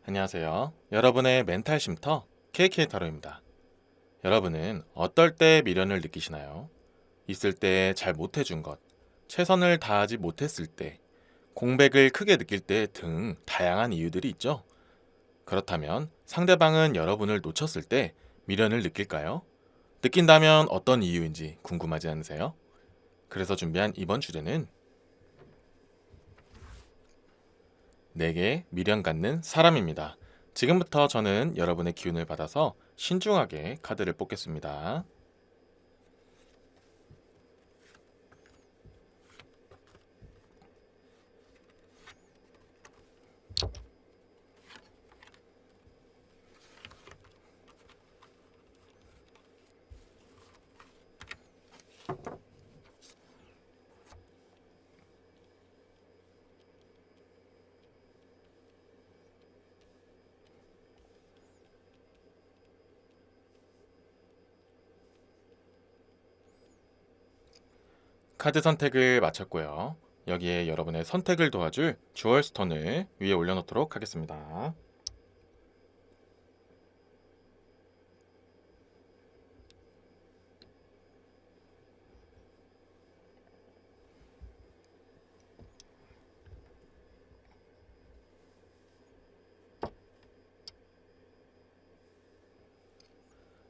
안녕하세요. 여러분의 멘탈 쉼터 KK 타로입니다. 여러분은 어떨 때 미련을 느끼시나요? 있을 때 잘 못해준 것, 최선을 다하지 못했을 때, 공백을 크게 느낄 때 등 다양한 이유들이 있죠. 그렇다면 상대방은 여러분을 놓쳤을 때 미련을 느낄까요? 느낀다면 어떤 이유인지 궁금하지 않으세요? 그래서 준비한 이번 주제는 내게 미련 갖는 사람입니다. 지금부터 저는 여러분의 기운을 받아서 신중하게 카드를 뽑겠습니다. 카드 선택을 마쳤고요. 여기에 여러분의 선택을 도와줄 주얼 스톤을 위에 올려놓도록 하겠습니다.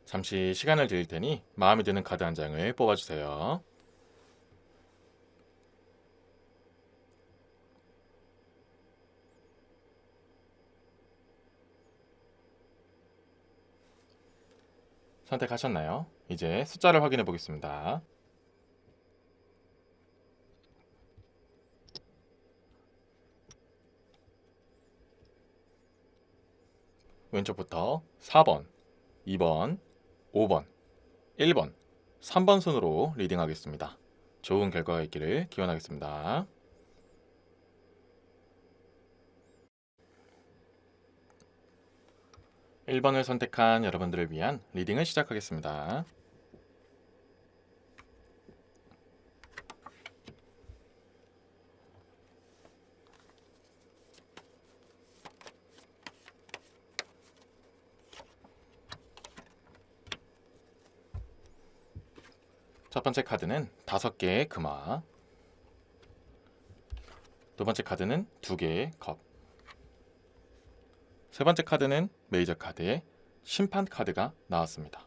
잠시 시간을 드릴 테니 마음에 드는 카드 한 장을 뽑아주세요. 선택하셨나요? 이제 숫자를 확인해 보겠습니다. 왼쪽부터 4번, 2번, 5번, 1번, 3번 순으로 리딩하겠습니다. 좋은 결과가 있기를 기원하겠습니다. 1번을 선택한 여러분들을 위한 리딩을 시작하겠습니다. 첫 번째 카드는 5개의 금화, 두 번째 카드는 2개의 컵, 세 번째 카드는 메이저 카드의 심판 카드가 나왔습니다.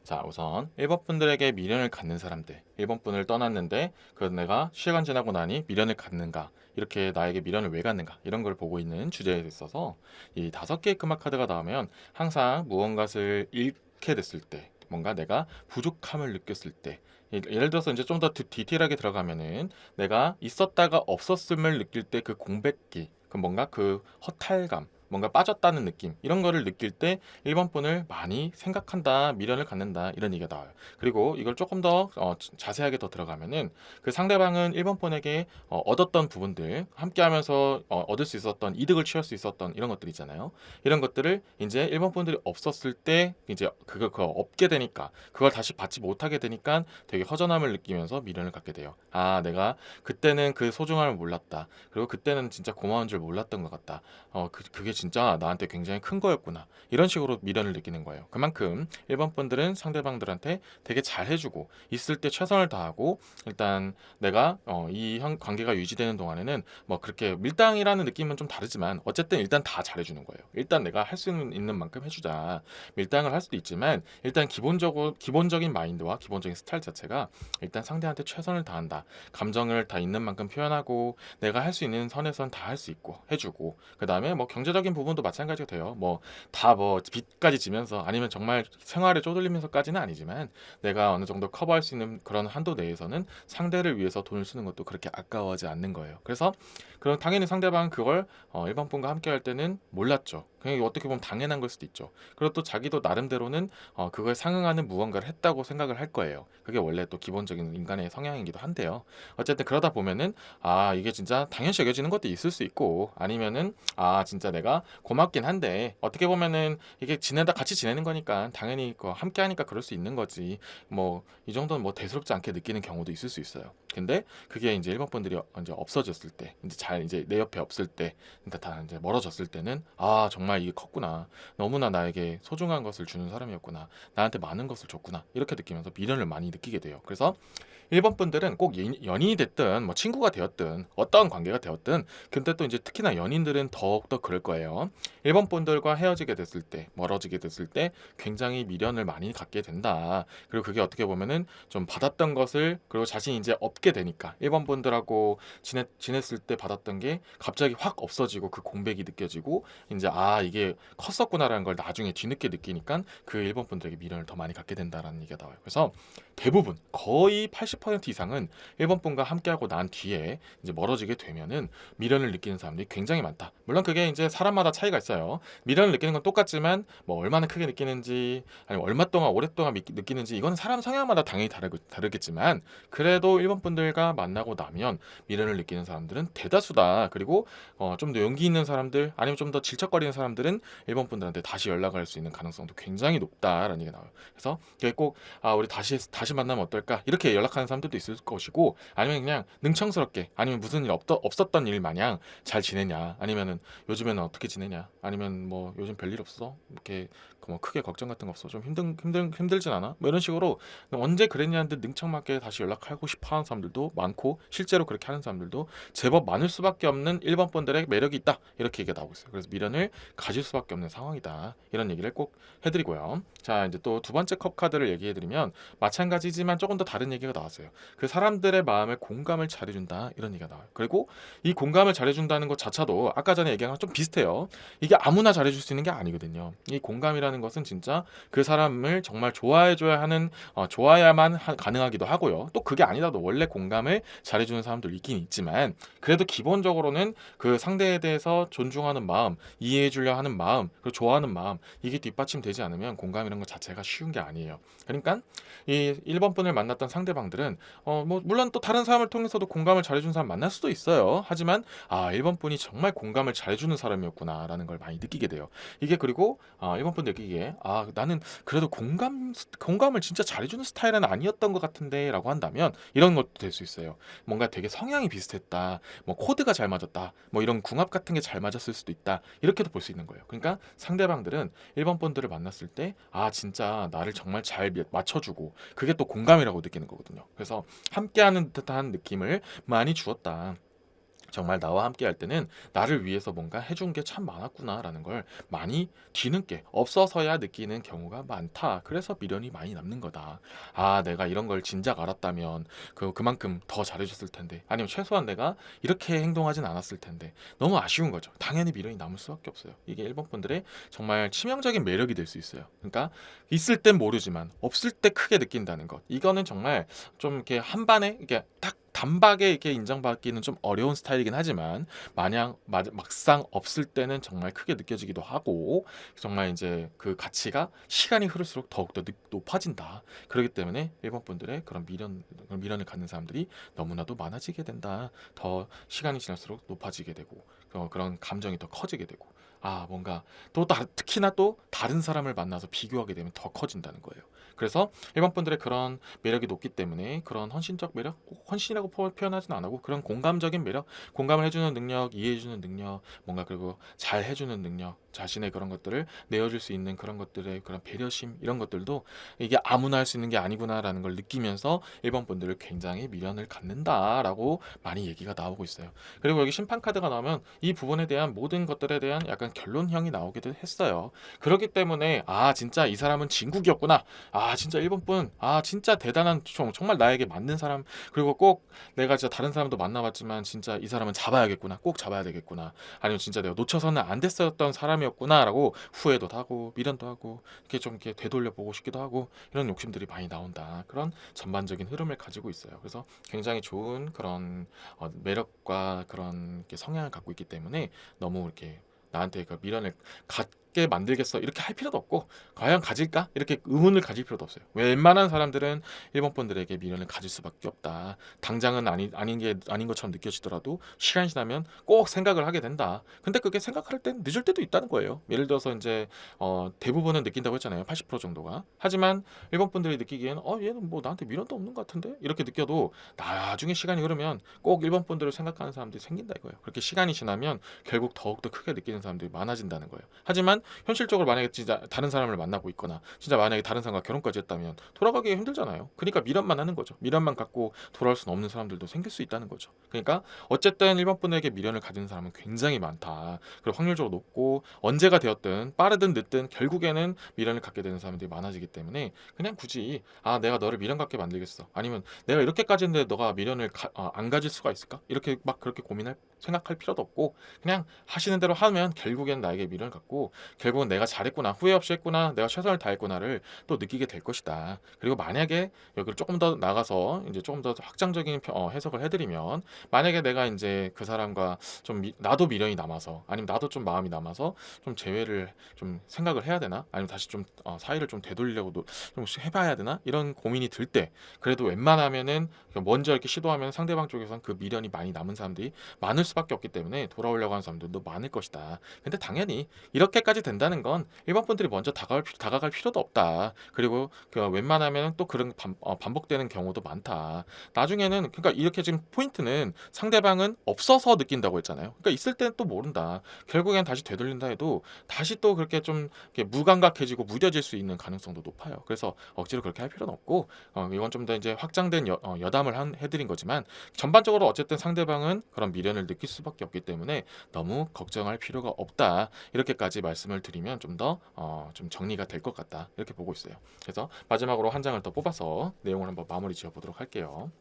자, 우선 1번 분들에게 미련을 갖는 사람들, 1번 분을 떠났는데 그 내가 시간 지나고 나니 미련을 갖는가, 이렇게 나에게 미련을 왜 갖는가, 이런 걸 보고 있는 주제에 있어서 이 5개의 금화 카드가 나오면 항상 무언가를 잃게 됐을 때, 뭔가 내가 부족함을 느꼈을 때, 예를 들어서 이제 좀 더 디테일하게 들어가면은 내가 있었다가 없었음을 느낄 때 그 공백기, 그 뭔가 그 허탈감, 뭔가 빠졌다는 느낌, 이런 거를 느낄 때 1번 분을 많이 생각한다, 미련을 갖는다, 이런 얘기가 나와요. 그리고 이걸 조금 더 자세하게 더 들어가면은 그 상대방은 1번 분에게 얻었던 부분들, 함께 하면서 얻을 수 있었던, 이득을 취할 수 있었던 이런 것들 있잖아요. 이런 것들을 이제 1번 분들이 없었을 때 이제 그거 없게 되니까, 그걸 다시 받지 못하게 되니까 되게 허전함을 느끼면서 미련을 갖게 돼요. 아, 내가 그때는 그 소중함을 몰랐다. 그리고 그때는 진짜 고마운 줄 몰랐던 것 같다. 그게 진짜 나한테 굉장히 큰 거였구나. 이런 식으로 미련을 느끼는 거예요. 그만큼 1번 분들은 상대방들한테 되게 잘해주고 있을 때 최선을 다하고, 일단 내가 이 관계가 유지되는 동안에는 뭐 그렇게 밀당이라는 느낌은 좀 다르지만 어쨌든 일단 다 잘해주는 거예요. 일단 내가 할 수 있는 만큼 해주자. 밀당을 할 수도 있지만 일단 기본적인 마인드와 기본적인 스타일 자체가 일단 상대한테 최선을 다한다. 감정을 다 있는 만큼 표현하고 내가 할 수 있는 선에선 다 할 수 있고 해주고, 그 다음에 뭐 경제적인 부분도 마찬가지가 돼요. 뭐 다 뭐 빚까지 지면서, 아니면 정말 생활에 쪼들리면서까지는 아니지만 내가 어느 정도 커버할 수 있는 그런 한도 내에서는 상대를 위해서 돈을 쓰는 것도 그렇게 아까워하지 않는 거예요. 그래서 그럼 당연히 상대방 그걸 일반 분과 함께 할 때는 몰랐죠. 그냥 어떻게 보면 당연한 걸 수도 있죠. 그리고 또 자기도 나름대로는 그거에 상응하는 무언가를 했다고 생각을 할 거예요. 그게 원래 또 기본적인 인간의 성향이기도 한데요. 어쨌든 그러다 보면은 이게 진짜 당연시 여겨지는 것도 있을 수 있고, 아니면은 진짜 내가 고맙긴 한데 어떻게 보면은 이게 같이 지내는 거니까 당연히 함께 하니까 그럴 수 있는 거지, 뭐 이 정도는 뭐 대수롭지 않게 느끼는 경우도 있을 수 있어요. 근데 그게 이제 일본 분들이 이제 없어졌을 때, 이제 잘 이제 내 옆에 없을 때, 그러니까 다 이제 멀어졌을 때는 아 정말 이게 컸구나. 너무나 나에게 소중한 것을 주는 사람이었구나. 나한테 많은 것을 줬구나. 이렇게 느끼면서 미련을 많이 느끼게 돼요. 그래서 일본 분들은 꼭 연인이 됐든 뭐 친구가 되었든 어떤 관계가 되었든, 근데 또 이제 특히나 연인들은 더욱더 그럴 거예요. 일본 분들과 헤어지게 됐을 때, 멀어지게 됐을 때 굉장히 미련을 많이 갖게 된다. 그리고 그게 어떻게 보면은 좀 받았던 것을, 그리고 자신이 이제 없게 되니까 일본 분들하고 지냈을 때 받았던 게 갑자기 확 없어지고 그 공백이 느껴지고, 이제 아 이게 컸었구나라는 걸 나중에 뒤늦게 느끼니까 그 일본 분들에게 미련을 더 많이 갖게 된다라는 얘기가 나와요. 그래서 대부분 거의 80% 이상은 일본 분과 함께하고 난 뒤에 이제 멀어지게 되면은 미련을 느끼는 사람들이 굉장히 많다. 물론 그게 이제 사람마다 차이가 있어요. 미련을 느끼는 건 똑같지만 뭐 얼마나 크게 느끼는지, 아니면 얼마 동안 오랫동안 느끼는지, 이건 사람 성향마다 당연히 다르겠지만, 그래도 일본 분들과 만나고 나면 미련을 느끼는 사람들은 대다수다. 그리고 좀 더 용기 있는 사람들, 아니면 좀 더 질척거리는 사람들은 일본 분들한테 다시 연락할 수 있는 가능성도 굉장히 높다라는 얘기가 나와요. 그래서 그게 꼭 우리 다시 만나면 어떨까 이렇게 연락하는 사람들도 있을 것이고, 아니면 그냥 능청스럽게, 아니면 무슨 일 없었던 일 마냥 잘 지내냐, 아니면은 요즘에는 어떻게 지내냐, 아니면 뭐 요즘 별일 없어, 이렇게 뭐 크게 걱정 같은 거 없어, 좀 힘들진 않아, 뭐 이런 식으로 언제 그랬냐는데 능청맞게 다시 연락하고 싶어하는 사람들도 많고, 실제로 그렇게 하는 사람들도 제법 많을 수밖에 없는 일본 분들의 매력이 있다, 이렇게 얘기가 나오고 있어요. 그래서 미련을 가질 수밖에 없는 상황이다, 이런 얘기를 꼭 해드리고요. 자, 이제 또 두 번째 컵 카드를 얘기해드리면 마찬가지지만 조금 더 다른 얘기가 나왔어요. 그 사람들의 마음에 공감을 잘해준다, 이런 얘기가 나와요. 그리고 이 공감을 잘해준다는 것 자체도 아까 전에 얘기한 거랑 좀 비슷해요. 이게 아무나 잘해줄 수 있는 게 아니거든요. 이 공감이라는 것은 진짜 그 사람을 정말 좋아해줘야 하는, 좋아야만 가능하기도 하고요. 또 그게 아니라도 원래 공감을 잘해주는 사람도 있긴 있지만, 그래도 기본적으로는 그 상대에 대해서 존중하는 마음, 이해해주려 하는 마음, 그리고 좋아하는 마음, 이게 뒷받침되지 않으면 공감이라는 것 자체가 쉬운 게 아니에요. 그러니까 이 1번 분을 만났던 상대방들은 뭐 물론 또 다른 사람을 통해서도 공감을 잘해주는 사람 만날 수도 있어요. 하지만 1번 분이 정말 공감을 잘해주는 사람이었구나라는 걸 많이 느끼게 돼요. 이게 그리고 1번 분 느끼기에 나는 그래도 공감을 진짜 잘해주는 스타일은 아니었던 것 같은데라고 한다면 이런 것도 될 수 있어요. 뭔가 되게 성향이 비슷했다, 뭐 코드가 잘 맞았다, 뭐 이런 궁합 같은 게 잘 맞았을 수도 있다, 이렇게도 볼 수 있는 거예요. 그러니까 상대방들은 1번 분들을 만났을 때 진짜 나를 정말 잘 맞춰주고, 그게 또 공감이라고 느끼는 거거든요. 그래서 함께하는 듯한 느낌을 많이 주었다. 정말 나와 함께 할 때는 나를 위해서 뭔가 해준 게 참 많았구나라는 걸 많이 뒤늦게 없어서야 느끼는 경우가 많다. 그래서 미련이 많이 남는 거다. 내가 이런 걸 진작 알았다면 그만큼 더 잘해줬을 텐데, 아니면 최소한 내가 이렇게 행동하진 않았을 텐데, 너무 아쉬운 거죠. 당연히 미련이 남을 수밖에 없어요. 이게 일본 분들의 정말 치명적인 매력이 될 수 있어요. 그러니까 있을 땐 모르지만 없을 때 크게 느낀다는 것. 이거는 정말 좀 이렇게 한 반에 이게 딱 단박에 이렇게 인정받기는 좀 어려운 스타일이긴 하지만, 막상 없을 때는 정말 크게 느껴지기도 하고, 정말 이제 그 가치가 시간이 흐를수록 더욱더 높아진다. 그렇기 때문에 일본 분들의 그런 미련을 갖는 사람들이 너무나도 많아지게 된다. 더 시간이 지날수록 높아지게 되고, 그런 감정이 더 커지게 되고, 뭔가 특히나 또 다른 사람을 만나서 비교하게 되면 더 커진다는 거예요. 그래서 일본 분들의 그런 매력이 높기 때문에, 그런 헌신적 매력, 꼭 헌신이라고 표현하지는 않고 그런 공감적인 매력, 공감을 해주는 능력, 이해해주는 능력, 뭔가 그리고 잘 해주는 능력, 자신의 그런 것들을 내어줄 수 있는 그런 것들의 그런 배려심, 이런 것들도 이게 아무나 할 수 있는 게 아니구나라는 걸 느끼면서 일본 분들을 굉장히 미련을 갖는다라고 많이 얘기가 나오고 있어요. 그리고 여기 심판 카드가 나오면 이 부분에 대한 모든 것들에 대한 약간 결론형이 나오기도 했어요. 그렇기 때문에 진짜 이 사람은 진국이었구나, 진짜 일본 분, 진짜 대단한, 정말 나에게 맞는 사람, 그리고 꼭 내가 진짜 다른 사람도 만나봤지만 진짜 이 사람은 잡아야겠구나, 꼭 잡아야 되겠구나, 아니면 진짜 내가 놓쳐서는 안 됐었던 사람이었구나라고 후회도 하고 미련도 하고, 이렇게 좀 이렇게 되돌려 보고 싶기도 하고, 이런 욕심들이 많이 나온다. 그런 전반적인 흐름을 가지고 있어요. 그래서 굉장히 좋은 그런 매력과 그런 성향을 갖고 있기 때문에, 너무 이렇게 나한테 그 미련을 갖게 만들겠어 이렇게 할 필요도 없고, 과연 가질까 이렇게 의문을 가질 필요도 없어요. 웬만한 사람들은 1번 분들에게 미련을 가질 수밖에 없다. 당장은 아닌 것처럼 느껴지더라도 시간이 지나면 꼭 생각을 하게 된다. 근데 그게 생각할 땐 늦을 때도 있다는 거예요. 예를 들어서 이제 대부분은 느낀다고 했잖아요. 80% 정도가. 하지만 1번 분들이 느끼기엔 얘는 뭐 나한테 미련도 없는 것 같은데 이렇게 느껴도 나중에 시간이 흐르면 꼭 1번 분들을 생각하는 사람들이 생긴다 이거예요. 그렇게 시간이 지나면 결국 더욱더 크게 느끼는 사람들이 많아진다는 거예요. 하지만 현실적으로 만약에 진짜 다른 사람을 만나고 있거나 진짜 만약에 다른 사람과 결혼까지 했다면 돌아가기 힘들잖아요. 그러니까 미련만 하는 거죠. 미련만 갖고 돌아올 수는 없는 사람들도 생길 수 있다는 거죠. 그러니까 어쨌든 1번 분에게 미련을 가지는 사람은 굉장히 많다. 그리고 확률적으로 높고 언제가 되었든 빠르든 늦든 결국에는 미련을 갖게 되는 사람들이 많아지기 때문에 그냥 굳이 내가 너를 미련 갖게 만들겠어. 아니면 내가 이렇게까지 했는데 너가 미련을 안 가질 수가 있을까? 이렇게 막 그렇게 생각할 필요도 없고 그냥 하시는 대로 하면 결국엔 나에게 미련을 갖고 결국은 내가 잘했구나, 후회 없이 했구나, 내가 최선을 다했구나를 또 느끼게 될 것이다. 그리고 만약에 여기를 조금 더 나가서 이제 조금 더 확장적인 해석을 해드리면, 만약에 내가 이제 그 사람과 나도 미련이 남아서 아니면 나도 좀 마음이 남아서 좀 재회를 좀 생각을 해야 되나, 아니면 다시 좀 사이를 좀 되돌리려고도 좀 해봐야 되나 이런 고민이 들 때, 그래도 웬만하면은 먼저 이렇게 시도하면 상대방 쪽에선 그 미련이 많이 남은 사람들이 많을 수밖에 없기 때문에 돌아오려고 하는 사람들도 많을 것이다. 근데 당연히 이렇게까지 된다는 건 일반 분들이 먼저 다가갈 필요도 없다. 그리고 웬만하면 또 그런 반복되는 경우도 많다. 나중에는, 그러니까 이렇게 지금 포인트는 상대방은 없어서 느낀다고 했잖아요. 그러니까 있을 때는 또 모른다. 결국엔 다시 되돌린다 해도 다시 또 그렇게 좀 이렇게 무감각해지고 무뎌질 수 있는 가능성도 높아요. 그래서 억지로 그렇게 할 필요는 없고, 이건 좀 더 이제 확장된 여담을 해드린 거지만, 전반적으로 어쨌든 상대방은 그런 미련을 느낄 수밖에 없기 때문에 너무 걱정할 필요가 없다. 이렇게까지 말씀을 드리면 좀 더 좀 정리가 될 것 같다. 이렇게 보고 있어요. 그래서 마지막으로 한 장을 더 뽑아서 내용을 한번 마무리 지어보도록 할게요.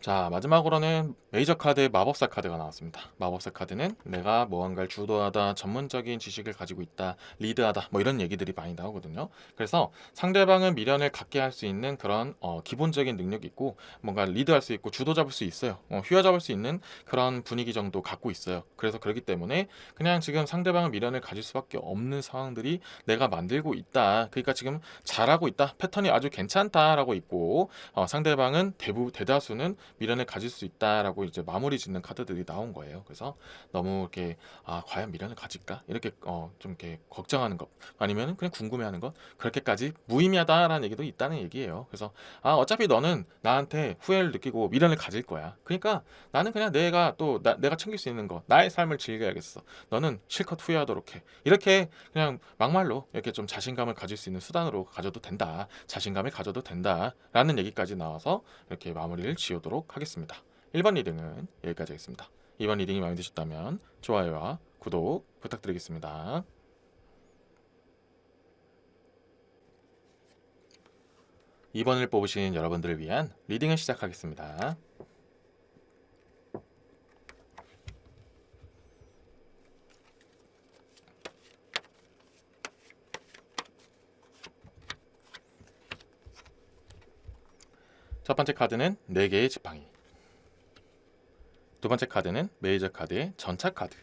자, 마지막으로는 메이저 카드의 마법사 카드가 나왔습니다. 마법사 카드는 내가 무언가를 주도하다, 전문적인 지식을 가지고 있다, 리드하다, 뭐 이런 얘기들이 많이 나오거든요. 그래서 상대방은 미련을 갖게 할 수 있는 그런 기본적인 능력이 있고, 뭔가 리드할 수 있고 주도 잡을 수 있어요. 휘어잡을 수 있는 그런 분위기 정도 갖고 있어요. 그래서 그렇기 때문에 그냥 지금 상대방은 미련을 가질 수밖에 없는 상황들이 내가 만들고 있다. 그러니까 지금 잘하고 있다, 패턴이 아주 괜찮다라고 있고, 상대방은 대다수는 미련을 가질 수 있다라고 이제 마무리 짓는 카드들이 나온 거예요. 그래서 너무 이렇게 과연 미련을 가질까 이렇게 좀 이렇게 걱정하는 것, 아니면 그냥 궁금해하는 것, 그렇게까지 무의미하다라는 얘기도 있다는 얘기예요. 그래서 어차피 너는 나한테 후회를 느끼고 미련을 가질 거야. 그러니까 나는 그냥 내가 챙길 수 있는 거, 나의 삶을 즐겨야겠어. 너는 실컷 후회하도록 해. 이렇게 그냥 막말로 이렇게 좀 자신감을 가질 수 있는 수단으로 가져도 된다. 자신감을 가져도 된다라는 얘기까지 나와서 이렇게 마무리를 지우도록 하겠습니다. 1번 리딩은 여기까지 하겠습니다. 2번 리딩이 마음에 드셨다면 좋아요와 구독 부탁드리겠습니다. 2번을 뽑으신 여러분들을 위한 리딩을 시작하겠습니다. 첫 번째 카드는 4개의 지팡이, 두 번째 카드는 메이저 카드의 전차 카드,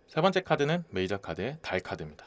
세 번째 카드는 메이저 카드의 달 카드입니다.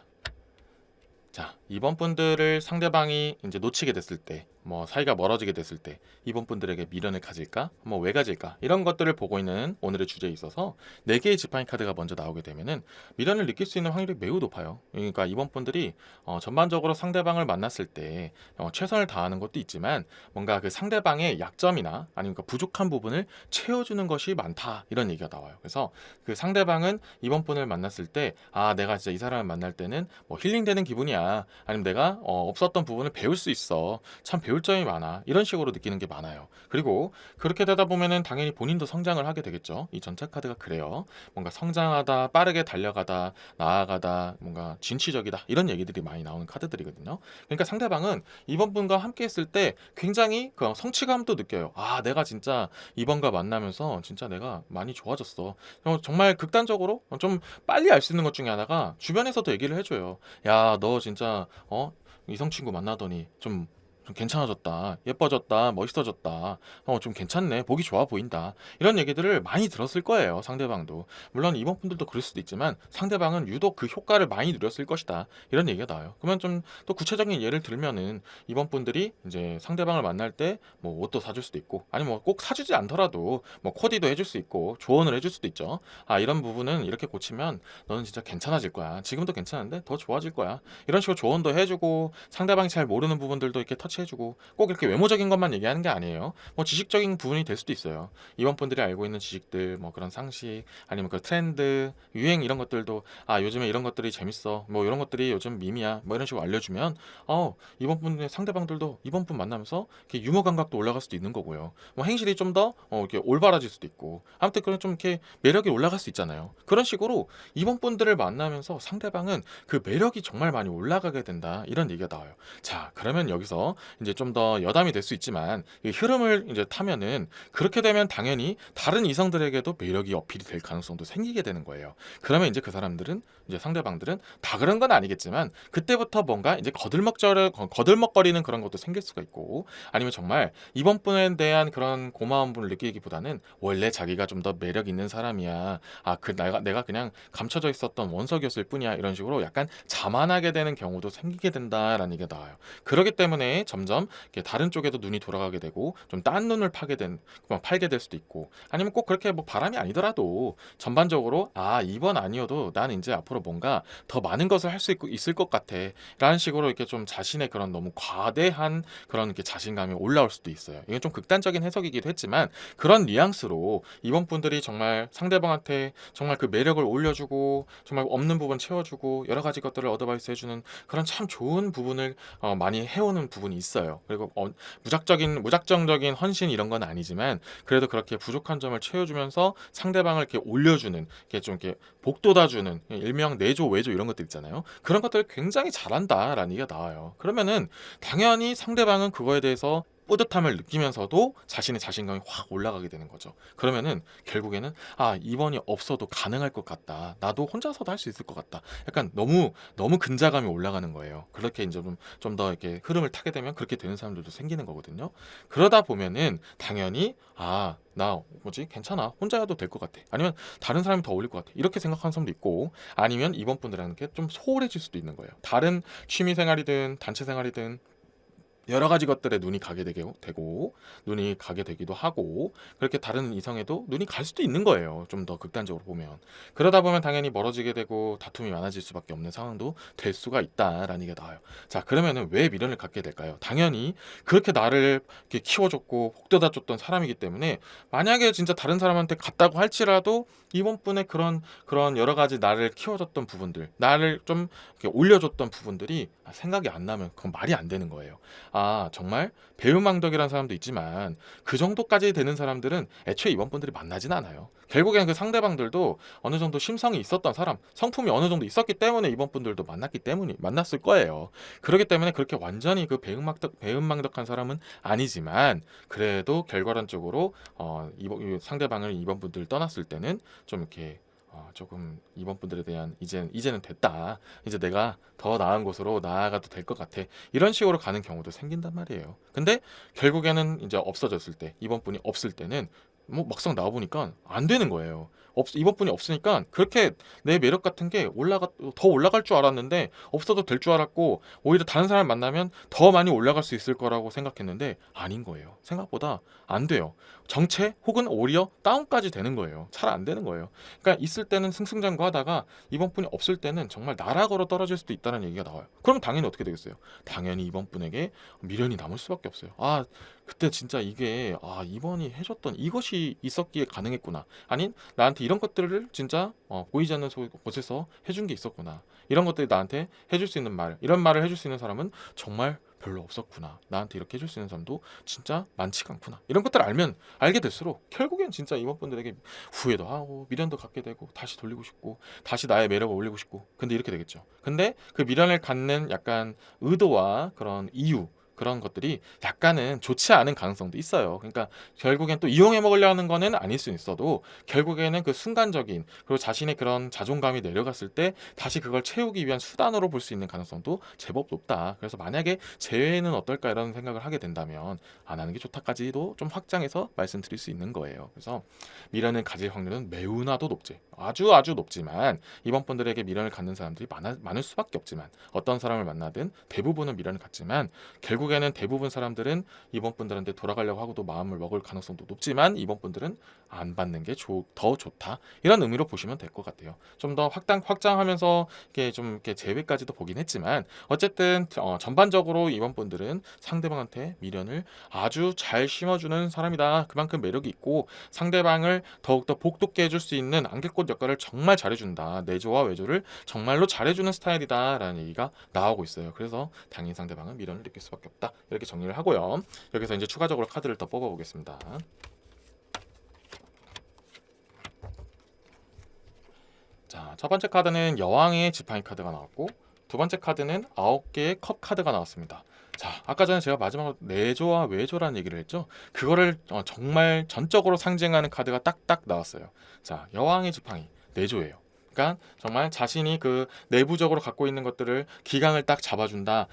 자, 이번 분들을 상대방이 이제 놓치게 됐을 때, 사이가 멀어지게 됐을 때 이번 분들에게 미련을 가질까, 왜 가질까, 이런 것들을 보고 있는 오늘의 주제에 있어서 4개의 지팡이 카드가 먼저 나오게 되면은 미련을 느낄 수 있는 확률이 매우 높아요. 그러니까 이번 분들이 전반적으로 상대방을 만났을 때 최선을 다하는 것도 있지만, 뭔가 그 상대방의 약점이나 아니면 그 부족한 부분을 채워주는 것이 많다, 이런 얘기가 나와요. 그래서 그 상대방은 이번 분을 만났을 때 내가 진짜 이 사람을 만날 때는 힐링되는 기분이야, 아니면 내가 없었던 부분을 배울 수 있어, 참 배울 점이 많아, 이런 식으로 느끼는 게 많아요. 그리고 그렇게 되다 보면은 당연히 본인도 성장을 하게 되겠죠. 이 전차 카드가 그래요. 뭔가 성장하다, 빠르게 달려가다, 나아가다, 뭔가 진취적이다, 이런 얘기들이 많이 나오는 카드들이거든요. 그러니까 상대방은 이번 분과 함께 했을 때 굉장히 그 성취감도 느껴요. 내가 진짜 이번과 만나면서 진짜 내가 많이 좋아졌어. 정말 극단적으로 좀 빨리 알 수 있는 것 중에 하나가 주변에서도 얘기를 해줘요. 야, 너 진짜 이성 친구 만나더니 좀 좀 괜찮아졌다, 예뻐졌다, 멋있어졌다, 좀 괜찮네, 보기 좋아 보인다, 이런 얘기들을 많이 들었을 거예요. 상대방도. 물론 이번 분들도 그럴 수도 있지만 상대방은 유독 그 효과를 많이 누렸을 것이다, 이런 얘기가 나와요. 그러면 좀 또 구체적인 예를 들면은 이번 분들이 이제 상대방을 만날 때 뭐 옷도 사줄 수도 있고, 아니면 뭐 꼭 사주지 않더라도 뭐 코디도 해줄 수 있고 조언을 해줄 수도 있죠. 아, 이런 부분은 이렇게 고치면 너는 진짜 괜찮아질 거야, 지금도 괜찮은데 더 좋아질 거야, 이런 식으로 조언도 해주고, 상대방이 잘 모르는 부분들도 이렇게 터치해주고, 꼭 이렇게 외모적인 것만 얘기하는 게 아니에요. 뭐 지식적인 부분이 될 수도 있어요. 이번 분들이 알고 있는 지식들, 뭐 그런 상식, 아니면 그 트렌드, 유행, 이런 것들도, 아, 요즘에 이런 것들이 재밌어, 뭐 이런 것들이 요즘 밈이야, 뭐 이런 식으로 알려주면 이번 분의 상대방들도 이번 분 만나면서 이렇게 유머 감각도 올라갈 수도 있는 거고요. 뭐 행실이 좀 더 이렇게 올바라질 수도 있고, 아무튼 그런 좀 이렇게 매력이 올라갈 수 있잖아요. 그런 식으로 이번 분들을 만나면서 상대방은 그 매력이 정말 많이 올라가게 된다, 이런 얘기가 나와요. 자, 그러면 여기서 이제 좀 더 여담이 될 수 있지만 이 흐름을 이제 타면은, 그렇게 되면 당연히 다른 이성들에게도 매력이 어필이 될 가능성도 생기게 되는 거예요. 그러면 이제 그 사람들은, 이제 상대방들은 다 그런 건 아니겠지만 그때부터 뭔가 이제 거들먹거리는 그런 것도 생길 수가 있고, 아니면 정말 이번 분에 대한 그런 고마운 분을 느끼기보다는 원래 자기가 좀 더 매력 있는 사람이야, 아, 그 내가 그냥 감춰져 있었던 원석이었을 뿐이야, 이런 식으로 약간 자만하게 되는 경우도 생기게 된다라는 얘기가 나와요. 그렇기 때문에 점점 이렇게 다른 쪽에도 눈이 돌아가게 되고, 좀 딴 눈을 팔게 될 수도 있고, 아니면 꼭 그렇게 뭐 바람이 아니더라도 전반적으로, 아, 이번 아니어도 난 이제 앞으로 뭔가 더 많은 것을 할 수 있을 것 같아, 라는 식으로 이렇게 좀 자신의 그런 너무 과대한 그런 이렇게 자신감이 올라올 수도 있어요. 이건 좀 극단적인 해석이기도 했지만, 그런 뉘앙스로 이번 분들이 정말 상대방한테 정말 그 매력을 올려주고, 정말 없는 부분 채워주고, 여러 가지 것들을 어드바이스 해주는 그런 참 좋은 부분을 많이 해오는 부분이 있어요. 그리고 무작정적인 헌신 이런 건 아니지만, 그래도 그렇게 부족한 점을 채워주면서 상대방을 이렇게 올려주는, 이렇게 좀 이렇게 복돋아주는, 일명 내조 외조 이런 것들 있잖아요. 그런 것들을 굉장히 잘한다라는 얘기가 나와요. 그러면은 당연히 상대방은 그거에 대해서 뿌듯함을 느끼면서도 자신의 자신감이 확 올라가게 되는 거죠. 그러면은 결국에는, 아, 이번이 없어도 가능할 것 같다, 나도 혼자서도 할 수 있을 것 같다, 약간 너무 너무 근자감이 올라가는 거예요. 그렇게 이제 좀 더 이렇게 흐름을 타게 되면 그렇게 되는 사람들도 생기는 거거든요. 그러다 보면은 당연히, 아, 나 뭐지, 괜찮아, 혼자여도 될 것 같아, 아니면 다른 사람이 더 어울릴 것 같아, 이렇게 생각하는 사람도 있고, 아니면 이번 분들한테 좀 소홀해질 수도 있는 거예요. 다른 취미 생활이든 단체 생활이든 여러 가지 것들에 눈이 가게 되고 눈이 가게 되기도 하고, 그렇게 다른 이성에도 눈이 갈 수도 있는 거예요. 좀 더 극단적으로 보면. 그러다 보면 당연히 멀어지게 되고 다툼이 많아질 수밖에 없는 상황도 될 수가 있다라는 게 나와요. 자, 그러면은 왜 미련을 갖게 될까요? 당연히 그렇게 나를 이렇게 키워줬고 복돋아줬던 사람이기 때문에, 만약에 진짜 다른 사람한테 갔다고 할지라도 이번 분의 그런 여러 가지 나를 키워줬던 부분들, 나를 좀 이렇게 올려줬던 부분들이 생각이 안 나면 그건 말이 안 되는 거예요. 아, 정말 배은망덕이라는 사람도 있지만 그 정도까지 되는 사람들은 애초에 이번 분들이 만나진 않아요. 결국에는 그 상대방들도 어느 정도 심성이 있었던 사람, 성품이 어느 정도 있었기 때문에 이번 분들도 만났을 거예요. 그렇기 때문에 그렇게 완전히 그 배은망덕한 사람은 아니지만, 그래도 결과론적으로 이 상대방을 이번 분들 떠났을 때는 좀 이렇게 조금 이번 분들에 대한, 이제는 됐다, 이제 내가 더 나은 곳으로 나아가도 될 것 같아, 이런 식으로 가는 경우도 생긴단 말이에요. 근데 결국에는 이제 없어졌을 때, 이번 분이 없을 때는 뭐 막상 나와 보니까 안 되는 거예요. 이번 분이 없으니까 그렇게 내 매력 같은 게 더 올라갈 줄 알았는데, 없어도 될 줄 알았고, 오히려 다른 사람 만나면 더 많이 올라갈 수 있을 거라고 생각했는데 아닌 거예요. 생각보다 안 돼요. 정체 혹은 오히려 다운까지 되는 거예요. 잘 안 되는 거예요. 그러니까 있을 때는 승승장구하다가 이번 분이 없을 때는 정말 나라 걸어 떨어질 수도 있다는 얘기가 나와요. 그럼 당연히 어떻게 되겠어요? 당연히 이번 분에게 미련이 남을 수밖에 없어요. 아, 그때 진짜 이게, 이번이 해줬던 이것이 있었기에 가능했구나, 아닌 나한테 이런 것들을 진짜 보이지 않는 곳에서 해준 게 있었구나, 이런 것들이 나한테 해줄 수 있는 이런 말을 해줄 수 있는 사람은 정말 별로 없었구나, 나한테 이렇게 해줄 수 있는 사람도 진짜 많지가 않구나, 이런 것들을 알게 될수록 결국엔 진짜 이번 분들에게 후회도 하고 미련도 갖게 되고, 다시 돌리고 싶고, 다시 나의 매력을 올리고 싶고, 근데 이렇게 되겠죠. 근데 그 미련을 갖는 약간 의도와 그런 이유, 그런 것들이 약간은 좋지 않은 가능성도 있어요. 그러니까 결국엔 또 이용해 먹으려는 거는 아닐 수 있어도 결국에는 그 순간적인 그리고 자신의 그런 자존감이 내려갔을 때 다시 그걸 채우기 위한 수단으로 볼 수 있는 가능성도 제법 높다. 그래서 만약에 재회는 어떨까 이런 생각을 하게 된다면 안 하는 게 좋다까지도 좀 확장해서 말씀드릴 수 있는 거예요. 그래서 미련을 가질 확률은 매우나도 높지. 아주 높지만 이번 분들에게 미련을 갖는 사람들이 많을 수밖에 없지만 어떤 사람을 만나든 대부분은 미련을 갖지만 결국에는 대부분 사람들은 이번 분들한테 돌아가려고 하고도 마음을 먹을 가능성도 높지만 이번 분들은 안 받는 게 더 좋다. 이런 의미로 보시면 될 것 같아요. 좀 더 확장하면서 이렇게 좀 이렇게 제외까지도 보긴 했지만 어쨌든 전반적으로 이번 분들은 상대방한테 미련을 아주 잘 심어주는 사람이다. 그만큼 매력이 있고 상대방을 더욱더 복돋게 해줄 수 있는 안개꽃 역할을 정말 잘해준다. 내조와 외조를 정말로 잘해주는 스타일이다라는 얘기가 나오고 있어요. 그래서 당연히 상대방은 미련을 느낄 수밖에 없다. 이렇게 정리를 하고요. 여기서 이제 추가적으로 카드를 더 뽑아보겠습니다. 자, 첫 번째 카드는 여왕의 지팡이 카드가 나왔고 두 번째 카드는 9개의 컵 카드가 나왔습니다. 자, 아까 전에 제가 마지막으로 내조와 외조라는 얘기를 했죠. 그거를 정말 전적으로 상징하는 카드가 딱딱 나왔어요. 자, 여왕의 지팡이 내조예요. 그러니까 정말 자신이 그 내부적으로 갖고 있는 것들을 기강을 딱 잡아준다.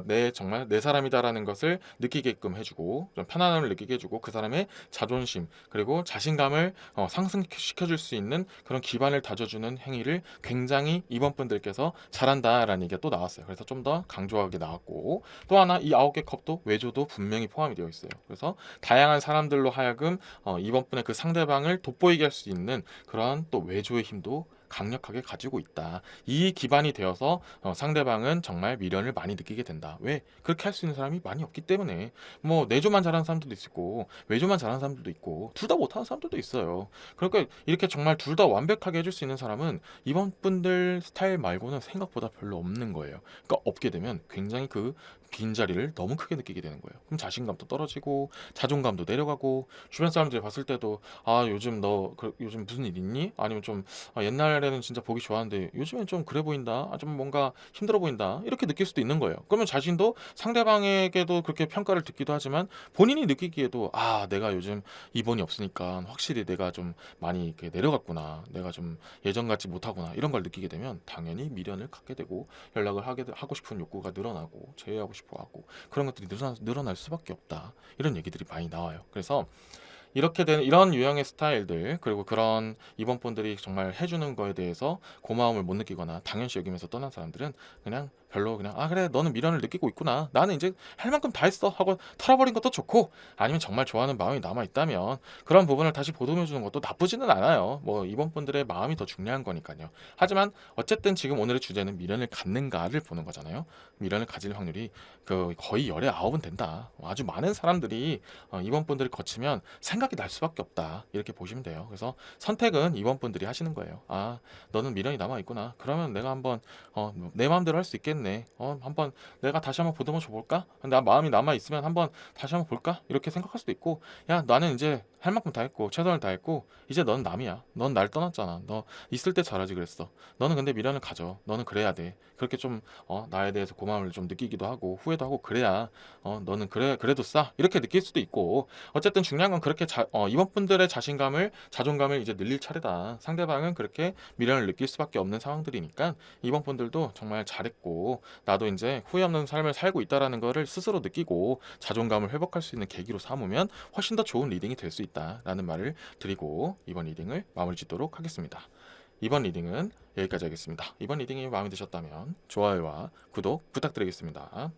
내 정말 내 사람이다라는 것을 느끼게끔 해주고 좀 편안함을 느끼게 해주고 그 사람의 자존심 그리고 자신감을 상승시켜줄 수 있는 그런 기반을 다져주는 행위를 굉장히 이번 분들께서 잘한다라는 얘기가 또 나왔어요. 그래서 좀 더 강조하게 나왔고 또 하나 이 9개 컵도 외조도 분명히 포함이 되어 있어요. 그래서 다양한 사람들로 하여금 이번 분의 그 상대방을 돋보이게 할 수 있는 그런 또 외조의 힘도 강력하게 가지고 있다. 이 기반이 되어서 상대방은 정말 미련을 많이 느끼게 된다. 왜? 그렇게 할 수 있는 사람이 많이 없기 때문에 뭐 내조만 잘하는 사람들도 있고 외조만 잘하는 사람들도 있고 둘 다 못하는 사람들도 있어요. 그러니까 이렇게 정말 둘 다 완벽하게 해줄 수 있는 사람은 이번 분들 스타일 말고는 생각보다 별로 없는 거예요. 그러니까 없게 되면 굉장히 그 빈자리를 너무 크게 느끼게 되는 거예요. 그럼 자신감도 떨어지고 자존감도 내려가고 주변 사람들이 봤을 때도 아 요즘 너 요즘 무슨 일 있니? 아니면 좀 옛날에는 진짜 보기 좋았는데 요즘엔 좀 그래 보인다. 좀 뭔가 힘들어 보인다. 이렇게 느낄 수도 있는 거예요. 그러면 자신도 상대방에게도 그렇게 평가를 듣기도 하지만 본인이 느끼기에도 아 내가 요즘 이번이 없으니까 확실히 내가 좀 많이 이렇게 내려갔구나. 내가 좀 예전 같지 못하구나. 이런 걸 느끼게 되면 당연히 미련을 갖게 되고 연락을 하고 싶은 욕구가 늘어나고 제외하고 싶어 하고 그런 것들이 늘어날 수밖에 없다. 이런 얘기들이 많이 나와요. 그래서 이렇게 된 이런 유형의 스타일들 그리고 그런 이번 분들이 정말 해주는 거에 대해서 고마움을 못 느끼거나 당연시 여기면서 떠난 사람들은 그냥 별로 그냥 아 그래 너는 미련을 느끼고 있구나 나는 이제 할 만큼 다 했어 하고 털어버린 것도 좋고 아니면 정말 좋아하는 마음이 남아있다면 그런 부분을 다시 보듬어주는 것도 나쁘지는 않아요. 뭐 이번 분들의 마음이 더 중요한 거니까요. 하지만 어쨌든 지금 오늘의 주제는 미련을 갖는가를 보는 거잖아요. 미련을 가질 확률이 그 거의 열의 9은 된다. 아주 많은 사람들이 이번 분들을 거치면 생각이 날 수밖에 없다. 이렇게 보시면 돼요. 그래서 선택은 이번 분들이 하시는 거예요. 아, 너는 미련이 남아 있구나. 그러면 내가 한번 내 마음대로 할 수 있겠네. 한번 내가 다시 한번 보듬어 줘 볼까? 나 마음이 남아 있으면 한번 다시 한번 볼까? 이렇게 생각할 수도 있고, 야, 나는 이제 할 만큼 다 했고 최선을 다했고 이제 넌 남이야. 넌 날 떠났잖아. 너 있을 때 잘하지 그랬어. 너는 근데 미련을 가져. 너는 그래야 돼. 그렇게 좀 나에 대해서 고마움을 좀 느끼기도 하고 후회도 하고 그래야 너는 그래도 싸. 이렇게 느낄 수도 있고 어쨌든 중요한 건 그렇게 이번 분들의 자존감을 이제 늘릴 차례다. 상대방은 그렇게 미련을 느낄 수밖에 없는 상황들이니까 이번 분들도 정말 잘했고 나도 이제 후회 없는 삶을 살고 있다라는 거를 스스로 느끼고 자존감을 회복할 수 있는 계기로 삼으면 훨씬 더 좋은 리딩이 될 수 있다라는 말을 드리고 이번 리딩을 마무리 짓도록 하겠습니다. 이번 리딩은 여기까지 하겠습니다. 이번 리딩이 마음에 드셨다면 좋아요와 구독 부탁드리겠습니다.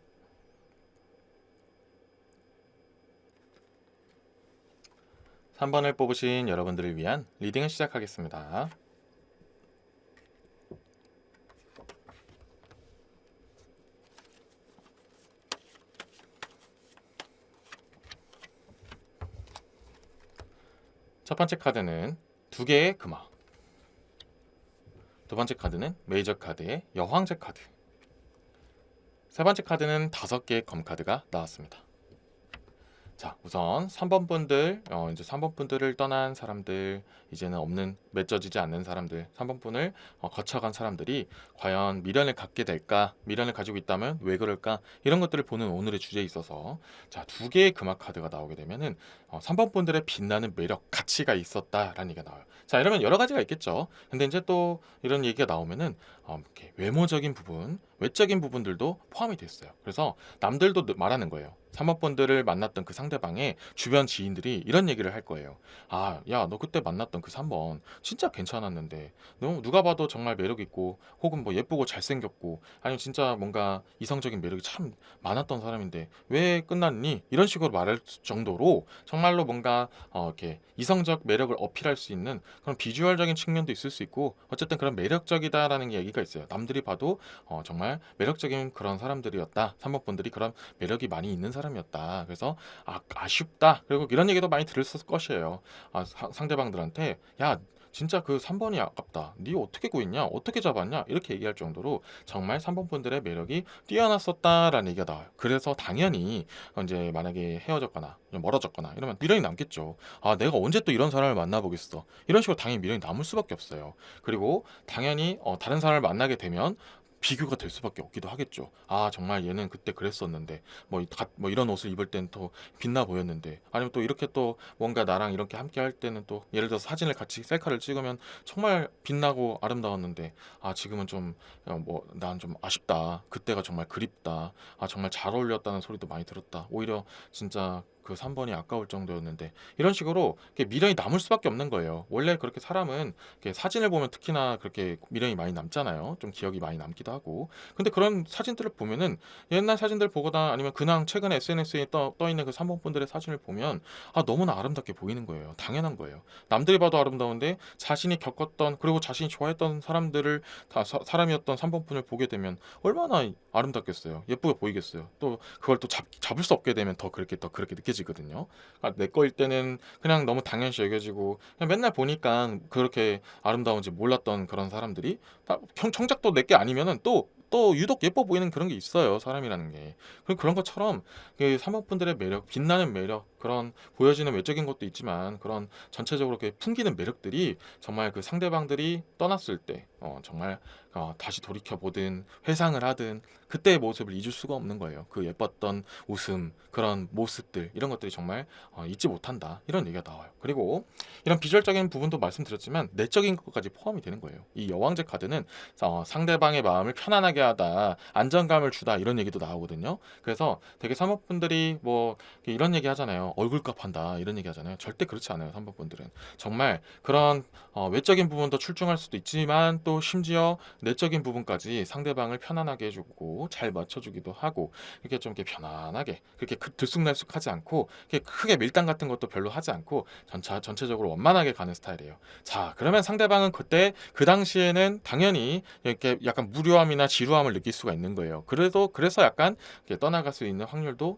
3번을 뽑으신 여러분들을 위한 리딩을 시작하겠습니다. 첫 번째 카드는 2개의 금화, 두 번째 카드는 메이저 카드의 여황제 카드, 세 번째 카드는 5개의 검 카드가 나왔습니다. 자, 우선 3번 분들, 이제 3번 분들을 떠난 사람들, 이제는 없는, 맺어지지 않는 사람들, 3번 분을 거쳐간 사람들이 과연 미련을 갖게 될까? 미련을 가지고 있다면 왜 그럴까? 이런 것들을 보는 오늘의 주제에 있어서, 자, 두 개의 금화 카드가 나오게 되면은 3번 분들의 빛나는 매력, 가치가 있었다라는 얘기가 나와요. 자, 이러면 여러 가지가 있겠죠. 근데 이제 또 이런 얘기가 나오면은 이렇게 외모적인 부분, 외적인 부분들도 포함이 됐어요. 그래서 남들도 말하는 거예요. 3번 분들을 만났던 그 상대방의 주변 지인들이 이런 얘기를 할 거예요. 아, 야, 너 그때 만났던 그 3번 진짜 괜찮았는데, 너 누가 봐도 정말 매력 있고, 혹은 뭐 예쁘고 잘생겼고, 아니면 진짜 뭔가 이성적인 매력이 참 많았던 사람인데 왜 끝났니? 이런 식으로 말할 정도로 정말로 뭔가 이렇게 이성적 매력을 어필할 수 있는 그런 비주얼적인 측면도 있을 수 있고, 어쨌든 그런 매력적이다라는 얘기가 있어요. 남들이 봐도 정말 매력적인 그런 사람들이었다. 3번 분들이 그런 매력이 많이 있는 사람이었다. 그래서 아쉽다. 그리고 이런 얘기도 많이 들었을 것이에요. 상대방들한테 야, 진짜 그 3번이 아깝다. 네 어떻게 구했냐? 어떻게 잡았냐? 이렇게 얘기할 정도로 정말 3번 분들의 매력이 뛰어났었다라는 얘기가 나와요. 그래서 당연히 이제 만약에 헤어졌거나 멀어졌거나 이러면 미련이 남겠죠. 아, 내가 언제 또 이런 사람을 만나보겠어. 이런 식으로 당연히 미련이 남을 수밖에 없어요. 그리고 당연히 다른 사람을 만나게 되면 비교가 될 수밖에 없기도 하겠죠. 아, 정말 얘는 그때 그랬었는데 뭐 이런 옷을 입을 땐 또 빛나 보였는데, 아니면 또 이렇게 또 뭔가 나랑 이렇게 함께 할 때는 또 예를 들어서 사진을 같이 셀카를 찍으면 정말 빛나고 아름다웠는데, 아, 지금은 좀 난 좀 아쉽다. 그때가 정말 그립다. 아, 정말 잘 어울렸다는 소리도 많이 들었다. 오히려 진짜 그 3번이 아까울 정도였는데, 이런 식으로 이렇게 미련이 남을 수밖에 없는 거예요. 원래 그렇게 사람은 이렇게 사진을 보면 특히나 그렇게 미련이 많이 남잖아요. 좀 기억이 많이 남기도 하고. 근데 그런 사진들을 보면은 옛날 사진들 보거나 아니면 그냥 최근에 SNS에 떠 있는 그 3번 분들의 사진을 보면 너무나 아름답게 보이는 거예요. 당연한 거예요. 남들이 봐도 아름다운데 자신이 겪었던, 그리고 자신이 좋아했던 사람들을 사람이었던 3번 분을 보게 되면 얼마나 아름답겠어요. 예쁘게 보이겠어요. 또 그걸 또 잡을 수 없게 되면 더 그렇게 느껴지거든요. 내 거일 때는 그냥 너무 당연시 여겨지고, 그냥 맨날 보니까 그렇게 아름다운지 몰랐던 그런 사람들이 정작도 내 게 아니면은 또 유독 예뻐 보이는 그런 게 있어요. 사람이라는 게. 그런 것처럼 그 3번 분들의 매력, 빛나는 매력, 그런 보여지는 외적인 것도 있지만 그런 전체적으로 이렇게 풍기는 매력들이 정말 그 상대방들이 떠났을 때 정말 다시 돌이켜 보든 회상을 하든 그때의 모습을 잊을 수가 없는 거예요. 그 예뻤던 웃음, 그런 모습들, 이런 것들이 정말 잊지 못한다. 이런 얘기가 나와요. 그리고 이런 비주얼적인 부분도 말씀드렸지만 내적인 것까지 포함이 되는 거예요. 이 여왕제 카드는 상대방의 마음을 편안하게 하다, 안정감을 주다, 이런 얘기도 나오거든요. 그래서 되게 3번 분들이 뭐 이런 얘기 하잖아요. 얼굴값 한다, 이런 얘기 하잖아요. 절대 그렇지 않아요. 3번 분들은 정말 그런 외적인 부분도 출중할 수도 있지만 또 심지어 내적인 부분까지 상대방을 편안하게 해주고 잘 맞춰주기도 하고, 이렇게 좀 이렇게 편안하게, 그렇게 들쑥날쑥하지 않고, 이렇게 크게 밀당 같은 것도 별로 하지 않고 전체적으로 원만하게 가는 스타일이에요. 자, 그러면 상대방은 그때 그 당시에는 당연히 이렇게 약간 무료함이나 지루함을 느낄 수가 있는 거예요. 그래서 약간 이렇게 떠나갈 수 있는 확률도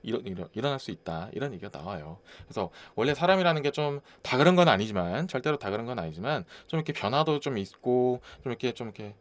일어날 수 있다, 이런 얘기가 나와요. 그래서 원래 사람이라는 게 좀 다 그런 건 아니지만, 절대로 다 그런 건 아니지만, 좀 이렇게 변화도 좀 있고, 좀 이렇게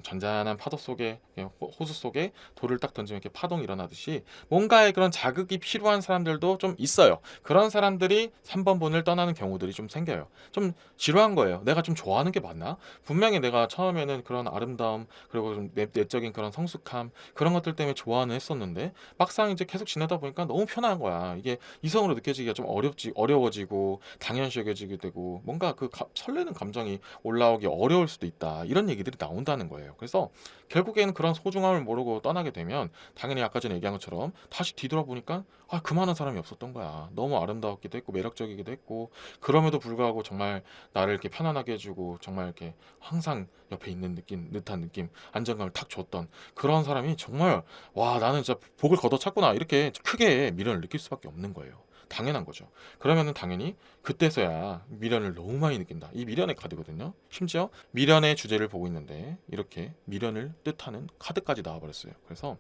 잔잔한 파도 속에, 호수 속에 돌을 딱 던지면 이렇게 파동이 일어나듯이 뭔가의 그런 자극이 필요한 사람들도 좀 있어요. 그런 사람들이 3번 분을 떠나는 경우들이 좀 생겨요. 좀 지루한 거예요. 내가 좀 좋아하는 게 맞나? 분명히 내가 처음에는 그런 아름다움, 그리고 좀 내적인 그런 성숙함, 그런 것들 때문에 좋아는 했었는데 막상 이제 계속 지내다 보니까 너무 편한 거야. 이게 이성으로 느껴지기가 좀 어려워지고 당연시 여겨지게 되고, 뭔가 그 설레는 감정이 올라오기 어려울 수도 있다, 이런 얘기들이 나온다는 거예요. 그래서 결국에는 그런 소중함을 모르고 떠나게 되면 당연히 아까 전에 얘기한 것처럼 다시 뒤돌아보니까 그만한 사람이 없었던 거야. 너무 아름다웠기도 했고 매력적이기도 했고, 그럼에도 불구하고 정말 나를 이렇게 편안하게 해주고 정말 이렇게 항상 옆에 있는 듯한 느낌, 안정감을 탁 줬던 그런 사람이 정말, 와, 나는 진짜 복을 걷어찼구나, 이렇게 크게 미련을 느낄 수밖에 없는 거예요. 당연한 거죠. 그러면은 당연히 그때서야 미련을 너무 많이 느낀다. 이 미련의 카드거든요. 심지어 미련의 주제를 보고 있는데 이렇게 미련을 뜻하는 카드까지 나와버렸어요. 그래서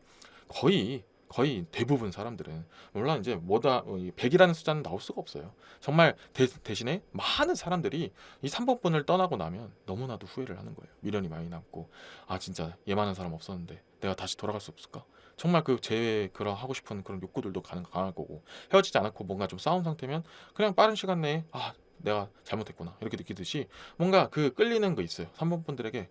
거의 대부분 사람들은, 물론 이제 100이라는 숫자는 나올 수가 없어요. 정말 대신에 많은 사람들이 이 3번 분을 떠나고 나면 너무나도 후회를 하는 거예요. 미련이 많이 남고, 아, 진짜 얘만한 사람 없었는데 내가 다시 돌아갈 수 없을까? 정말 제 그런 하고 싶은 그런 욕구들도 강할 거고, 헤어지지 않았고 뭔가 좀 싸운 상태면 그냥 빠른 시간 내에 내가 잘못했구나 이렇게 느끼듯이 뭔가 끌리는 거 있어요. 3번 분들에게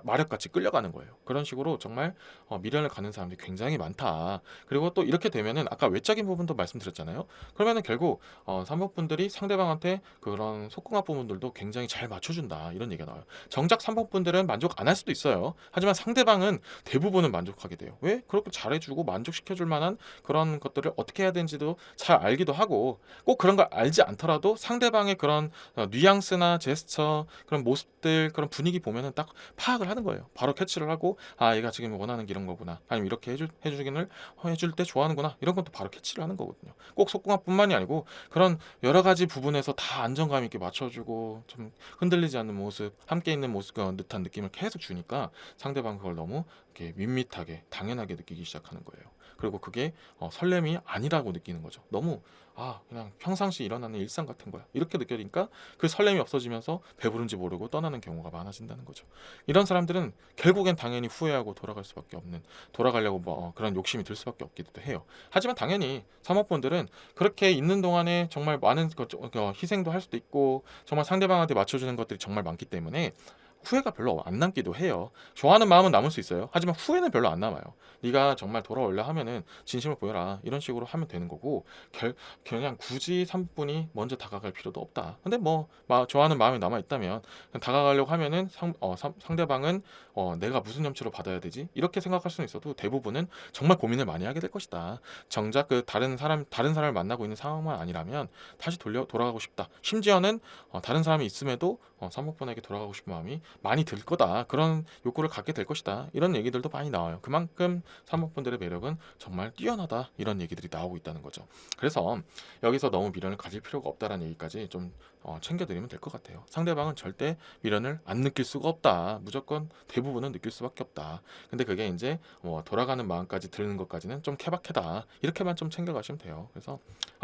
마력같이 끌려가는 거예요. 그런 식으로 정말 미련을 갖는 사람들이 굉장히 많다. 그리고 또 이렇게 되면은 아까 외적인 부분도 말씀드렸잖아요. 그러면은 결국 3번 분들이 상대방한테 그런 속궁합 부분들도 굉장히 잘 맞춰준다 이런 얘기가 나와요. 정작 3번 분들은 만족 안 할 수도 있어요. 하지만 상대방은 대부분은 만족하게 돼요. 왜? 그렇게 잘해주고 만족시켜줄 만한 그런 것들을 어떻게 해야 되는지도 잘 알기도 하고, 꼭 그런 걸 알지 않더라도 상대방의 그런 뉘앙스나 제스처, 그런 모습들, 그런 분위기 보면은 딱 파악을 하는 거예요. 바로 캐치를 하고 얘가 지금 원하는 게 이런 거구나, 아니면 이렇게 해주기를 해줄 때 좋아하는구나, 이런 것도 바로 캐치를 하는 거거든요. 꼭 속궁합뿐만이 아니고 그런 여러 가지 부분에서 다 안정감 있게 맞춰주고 좀 흔들리지 않는 모습, 함께 있는 모습 듯한 느낌을 계속 주니까 상대방 그걸 너무 이렇게 밋밋하게 당연하게 느끼기 시작하는 거예요. 그리고 그게 설렘이 아니라고 느끼는 거죠. 너무 그냥 평상시 일어나는 일상 같은 거야 이렇게 느껴지니까 그 설렘이 없어지면서 배부른지 모르고 떠나는 경우가 많아진다는 거죠. 이런 사람들은 결국엔 당연히 후회하고 돌아갈 수밖에 없는, 돌아가려고 그런 욕심이 들 수밖에 없기도 해요. 하지만 당연히 사모펀들은 그렇게 있는 동안에 정말 많은 희생도 할 수도 있고 정말 상대방한테 맞춰주는 것들이 정말 많기 때문에 후회가 별로 안 남기도 해요. 좋아하는 마음은 남을 수 있어요. 하지만 후회는 별로 안 남아요. 네가 정말 돌아올려 하면은 진심을 보여라 이런 식으로 하면 되는 거고, 그냥 굳이 3분이 먼저 다가갈 필요도 없다. 근데 좋아하는 마음이 남아 있다면 다가가려고 하면은 상대방은 내가 무슨 염치로 받아야 되지 이렇게 생각할 수는 있어도 대부분은 정말 고민을 많이 하게 될 것이다. 정작 다른 사람을 만나고 있는 상황만 아니라면 다시 돌아가고 싶다. 심지어는 다른 사람이 있음에도 3번에게 돌아가고 싶은 마음이 많이 들 거다. 그런 욕구를 갖게 될 것이다. 이런 얘기들도 많이 나와요. 그만큼 3번분들의 매력은 정말 뛰어나다. 이런 얘기들이 나오고 있다는 거죠. 그래서 여기서 너무 미련을 가질 필요가 없다라는 얘기까지 좀 챙겨드리면 될 것 같아요. 상대방은 절대 미련을 안 느낄 수가 없다. 무조건 대부분은 느낄 수밖에 없다. 근데 그게 이제 돌아가는 마음까지 드는 것까지는 좀 케바케다. 이렇게만 좀 챙겨가시면 돼요. 그래서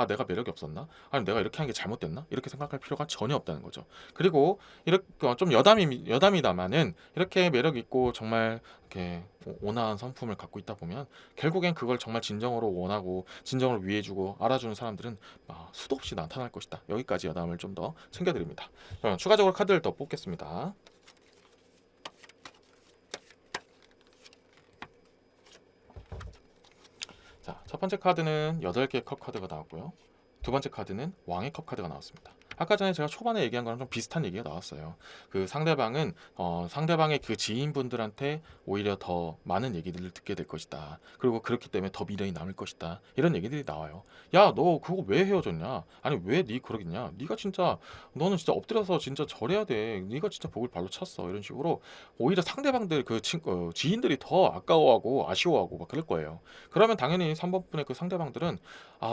내가 매력이 없었나? 아니면 내가 이렇게 한 게 잘못됐나? 이렇게 생각할 필요가 전혀 없다는 거죠. 그리고 이렇게 좀 여담이다마는 이렇게 매력 있고 정말 이렇게 온화한 성품을 갖고 있다 보면 결국엔 그걸 정말 진정으로 원하고 진정으로 위해주고 알아주는 사람들은 수도 없이 나타날 것이다. 여기까지 여담을 좀 더 챙겨드립니다. 그럼 추가적으로 카드를 더 뽑겠습니다. 자, 첫 번째 카드는 8개의 컵 카드가 나왔고요. 두 번째 카드는 왕의 컵 카드가 나왔습니다. 아까 전에 제가 초반에 얘기한 거랑 좀 비슷한 얘기가 나왔어요. 상대방은 상대방의 그 지인분들한테 오히려 더 많은 얘기들을 듣게 될 것이다. 그리고 그렇기 때문에 더 미련이 남을 것이다. 이런 얘기들이 나와요. 야, 너 그거 왜 헤어졌냐? 아니 왜 네 그러겠냐? 너는 진짜 엎드려서 진짜 절해야 돼. 네가 진짜 복을 발로 찼어. 이런 식으로 오히려 상대방들 지인들이 더 아까워하고 아쉬워하고 막 그럴 거예요. 그러면 당연히 3번 분의 그 상대방들은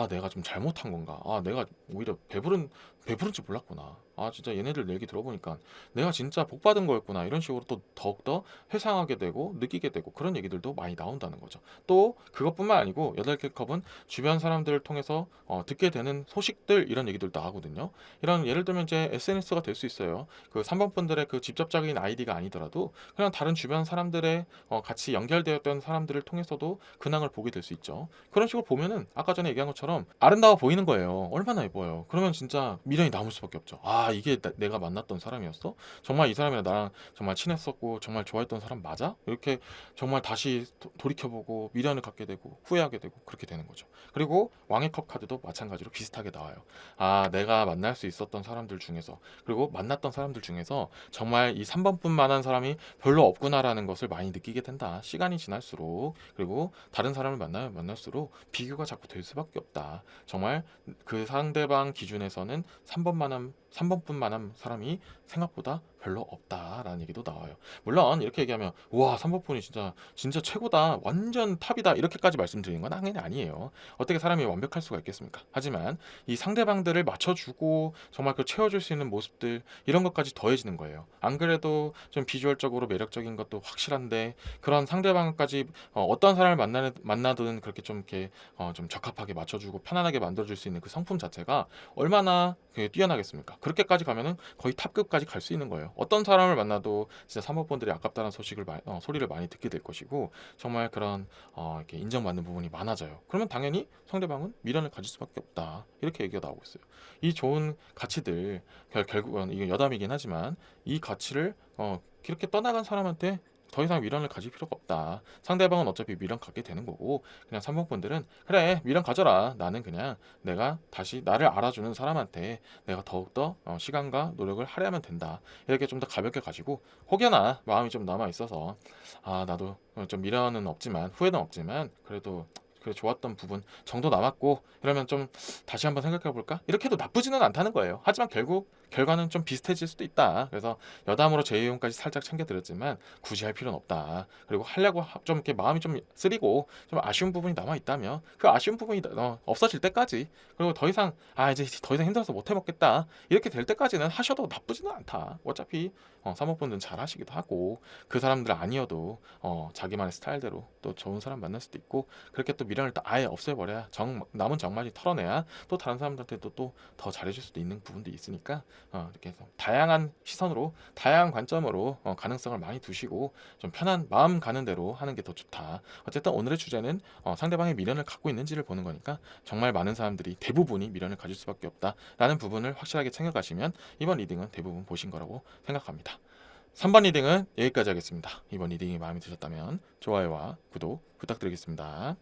내가 좀 잘못한 건가? 내가 오히려 배부른지 몰랐구나. 진짜 얘네들 얘기 들어보니까 내가 진짜 복 받은 거였구나. 이런 식으로 또 더욱더 회상하게 되고 느끼게 되고 그런 얘기들도 많이 나온다는 거죠. 또 그것뿐만 아니고 8개 컵은 주변 사람들을 통해서 듣게 되는 소식들 이런 얘기들도 나오거든요. 이런 예를 들면 이제 SNS가 될 수 있어요. 그 3번 분들의 그 직접적인 아이디가 아니더라도 그냥 다른 주변 사람들의 같이 연결되었던 사람들을 통해서도 근황을 보게 될 수 있죠. 그런 식으로 보면은 아까 전에 얘기한 것처럼 아름다워 보이는 거예요. 얼마나 예뻐요. 그러면 진짜 미련이 남을 수밖에 없죠. 이게 내가 만났던 사람이었어? 정말 이 사람이랑 나랑 정말 친했었고 정말 좋아했던 사람 맞아? 이렇게 정말 다시 돌이켜보고 미련을 갖게 되고 후회하게 되고 그렇게 되는 거죠. 그리고 왕의 컵 카드도 마찬가지로 비슷하게 나와요. 내가 만날 수 있었던 사람들 중에서, 그리고 만났던 사람들 중에서 정말 이 3번뿐만한 사람이 별로 없구나라는 것을 많이 느끼게 된다. 시간이 지날수록. 그리고 다른 사람을 만나면 만날수록 비교가 자꾸 될 수밖에 없다. 정말 그 상대방 기준에서는 3번뿐만한 사람이 생각보다 별로 없다라는 얘기도 나와요. 물론 이렇게 얘기하면 와 3번뿐이 진짜 최고다, 완전 탑이다 이렇게까지 말씀드리는 건 당연히 아니에요. 어떻게 사람이 완벽할 수가 있겠습니까? 하지만 이 상대방들을 맞춰주고 정말 채워줄 수 있는 모습들 이런 것까지 더해지는 거예요. 안 그래도 좀 비주얼적으로 매력적인 것도 확실한데 그런 상대방까지 어떤 사람을 만나든 그렇게 좀 이렇게 좀 적합하게 맞춰주고 편안하게 만들어줄 수 있는 그 성품 자체가 얼마나 뛰어나겠습니까? 그렇게까지 가면은 거의 탑급까지 갈 수 있는 거예요. 어떤 사람을 만나도 진짜 사모펀들이 아깝다는 소리를 많이 듣게 될 것이고, 정말 그런 이렇게 인정받는 부분이 많아져요. 그러면 당연히 상대방은 미련을 가질 수밖에 없다. 이렇게 얘기가 나오고 있어요. 이 좋은 가치들, 결국은 이게 여담이긴 하지만 이 가치를 이렇게 떠나간 사람한테 더 이상 미련을 가질 필요가 없다. 상대방은 어차피 미련 갖게 되는 거고, 그냥 삼성분들은 그래 미련 가져라. 나는 그냥 내가 다시 나를 알아주는 사람한테 내가 더욱더 시간과 노력을 할애하면 된다. 이렇게 좀 더 가볍게 가지고, 혹여나 마음이 좀 남아 있어서 나도 좀 미련은 없지만, 후회는 없지만, 그래도 그래 좋았던 부분 정도 남았고, 이러면 좀 다시 한번 생각해 볼까? 이렇게 해도 나쁘지는 않다는 거예요. 하지만 결국 결과는 좀 비슷해질 수도 있다. 그래서 여담으로 제이용까지 살짝 챙겨드렸지만 굳이 할 필요는 없다. 그리고 하려고 좀 이렇게 마음이 좀 쓰리고 좀 아쉬운 부분이 남아 있다면 그 아쉬운 부분이 없어질 때까지, 그리고 더 이상 이제 더 이상 힘들어서 못 해먹겠다 이렇게 될 때까지는 하셔도 나쁘지는 않다. 어차피 사모펀드는 잘 하시기도 하고, 그 사람들 아니어도 자기만의 스타일대로 또 좋은 사람 만날 수도 있고, 그렇게 또 미련을 아예 없애버려야 남은 정말이 털어내야 또 다른 사람들한테도 또 더 잘해줄 수도 있는 부분도 있으니까, 이렇게 해서 다양한 시선으로 다양한 관점으로 가능성을 많이 두시고 좀 편한 마음 가는 대로 하는 게 더 좋다. 어쨌든 오늘의 주제는 상대방의 미련을 갖고 있는지를 보는 거니까, 정말 많은 사람들이 대부분이 미련을 가질 수밖에 없다라는 부분을 확실하게 챙겨가시면 이번 리딩은 대부분 보신 거라고 생각합니다. 3번 리딩은 여기까지 하겠습니다. 이번 리딩이 마음에 드셨다면 좋아요와 구독 부탁드리겠습니다.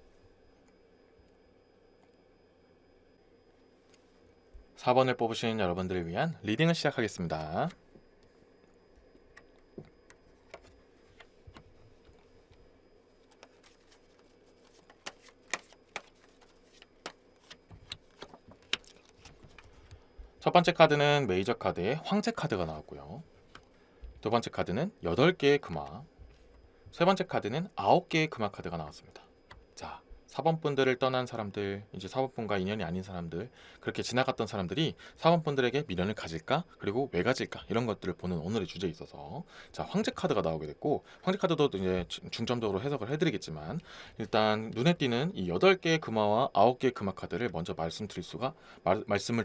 4번을 뽑으신 여러분들을 위한 리딩을 시작하겠습니다. 첫 번째 카드는 메이저 카드의 황제 카드가 나왔고요. 두 번째 카드는 8개의 금화, 세 번째 카드는 9개의 금화 카드가 나왔습니다. 자, 4번 분들을 떠난 사람들, 이제 4번 분과 인연이 아닌 사람들, 그렇게 지나갔던 사람들이 4번 분들에게 미련을 가질까? 그리고 왜 가질까? 이런 것들을 보는 오늘의 주제에 있어서, 자, 황제 카드가 나오게 됐고, 황제 카드도 이제 중점적으로 해석을 해드리겠지만, 일단 눈에 띄는 이 8개의 금화와 9개의 금화 카드를 먼저 말씀을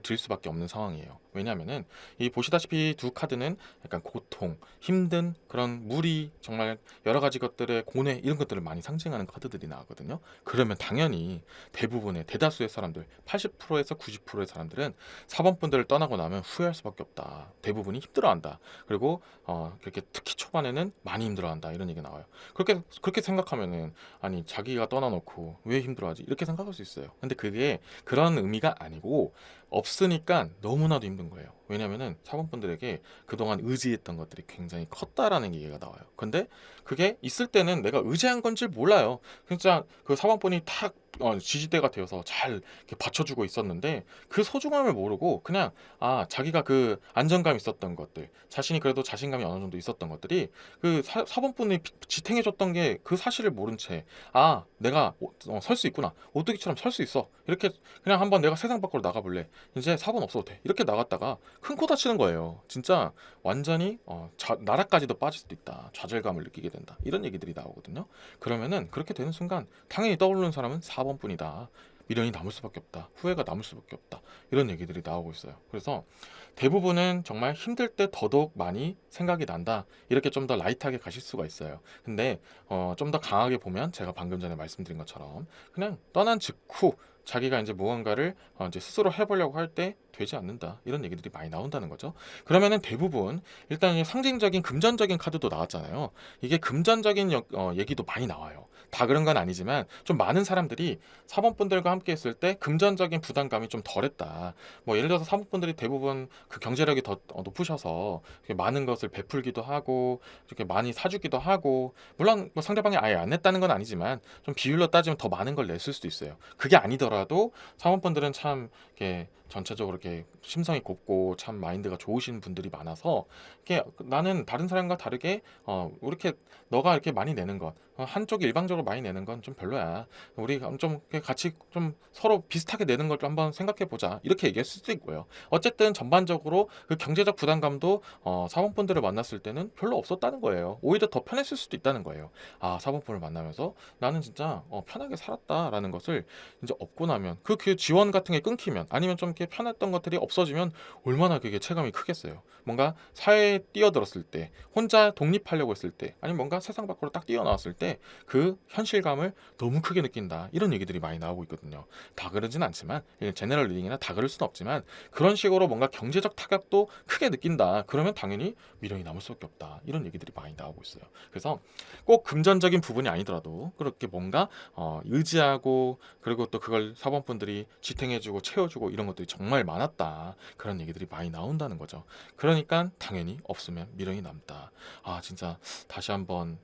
드릴 수밖에 없는 상황이에요. 왜냐하면은 이 보시다시피 두 카드는 약간 고통, 힘든 그런 무리, 정말 여러 가지 것들의 고뇌, 이런 것들을 많이 상징하는 카드들이 나왔거든요. 그러면 당연히 대부분의 대다수의 사람들, 80%에서 90%의 사람들은 4번 분들을 떠나고 나면 후회할 수밖에 없다. 대부분이 힘들어한다. 그리고 그렇게 특히 초반에는 많이 힘들어한다. 이런 얘기 나와요. 그렇게 생각하면은 아니 자기가 떠나놓고 왜 힘들어하지? 이렇게 생각할 수 있어요. 근데 그게 그런 의미가 아니고, 없으니까 너무나도 힘든 거예요. 왜냐면은 4번 분들에게 그동안 의지했던 것들이 굉장히 컸다라는 얘기가 나와요. 근데 그게 있을 때는 내가 의지한 건지 몰라요. 진짜 그 4번 분이 탁 지지대가 되어서 잘 이렇게 받쳐주고 있었는데, 그 소중함을 모르고 그냥 자기가 그 안정감 있었던 것들, 자신이 그래도 자신감이 어느 정도 있었던 것들이 그 4번 분이 지탱해줬던 게 그 사실을 모른 채 내가 설 수 있구나, 오뚜기처럼 설 수 있어, 이렇게 그냥 한번 내가 세상 밖으로 나가볼래, 이제 4번 없어도 돼, 이렇게 나갔다가 큰 코 다치는 거예요. 진짜 완전히 나라까지도 빠질 수도 있다, 좌절감을 느끼게 된다, 이런 얘기들이 나오거든요. 그러면은 그렇게 되는 순간 당연히 떠오르는 사람은 4번 뿐이다. 미련이 남을 수밖에 없다. 후회가 남을 수밖에 없다. 이런 얘기들이 나오고 있어요. 그래서 대부분은 정말 힘들 때 더더욱 많이 생각이 난다. 이렇게 좀 더 라이트하게 가실 수가 있어요. 근데 좀 더 강하게 보면, 제가 방금 전에 말씀드린 것처럼 그냥 떠난 직후 자기가 이제 무언가를 이제 스스로 해보려고 할 때 되지 않는다, 이런 얘기들이 많이 나온다는 거죠. 그러면은 대부분 일단 이 상징적인 금전적인 카드도 나왔잖아요. 이게 금전적인 얘기도 많이 나와요. 다 그런 건 아니지만 좀 많은 사람들이 4번 분들과 함께 했을 때 금전적인 부담감이 좀 덜했다. 뭐 예를 들어서 4번 분들이 대부분 그 경제력이 더 높으셔서 이렇게 많은 것을 베풀기도 하고 이렇게 많이 사주기도 하고, 물론 뭐 상대방이 아예 안 냈다는 건 아니지만 좀 비율로 따지면 더 많은 걸 냈을 수도 있어요. 그게 아니더라도 사모펀들은 참 이렇게 전체적으로 이렇게 심성이 곱고 참 마인드가 좋으신 분들이 많아서, 이렇게 나는 다른 사람과 다르게 이렇게 너가 이렇게 많이 내는 것, 한쪽이 일방적으로 많이 내는 건 좀 별로야. 우리 좀 이렇게 같이 좀 서로 비슷하게 내는 걸 좀 한번 생각해 보자. 이렇게 얘기할 수도 있고요. 어쨌든 전반적으로 그 경제적 부담감도 사모분들을 만났을 때는 별로 없었다는 거예요. 오히려 더 편했을 수도 있다는 거예요. 아, 사모분을 만나면서 나는 진짜 편하게 살았다라는 것을 이제 얻고 나면 그 지원 같은 게 끊기면 아니면 좀 이렇게 편했던 것들이 없어지면 얼마나 그게 체감이 크겠어요. 뭔가 사회에 뛰어들었을 때, 혼자 독립하려고 했을 때, 아니면 뭔가 세상 밖으로 딱 뛰어나왔을 때 그 현실감을 너무 크게 느낀다. 이런 얘기들이 많이 나오고 있거든요. 다 그러진 않지만, 제너럴 리딩이나 다 그럴 수는 없지만 그런 식으로 뭔가 경제적 타격도 크게 느낀다. 그러면 당연히 미련이 남을 수밖에 없다. 이런 얘기들이 많이 나오고 있어요. 그래서 꼭 금전적인 부분이 아니더라도 그렇게 뭔가 의지하고 그리고 또 그걸 사범분들이 지탱해주고 채워주고 이런 것들이 정말 많았다. 그런 얘기들이 많이 나온다는 거죠. 그러니까 당연히 없으면 미련이 남다. 아, 진짜 다시 한번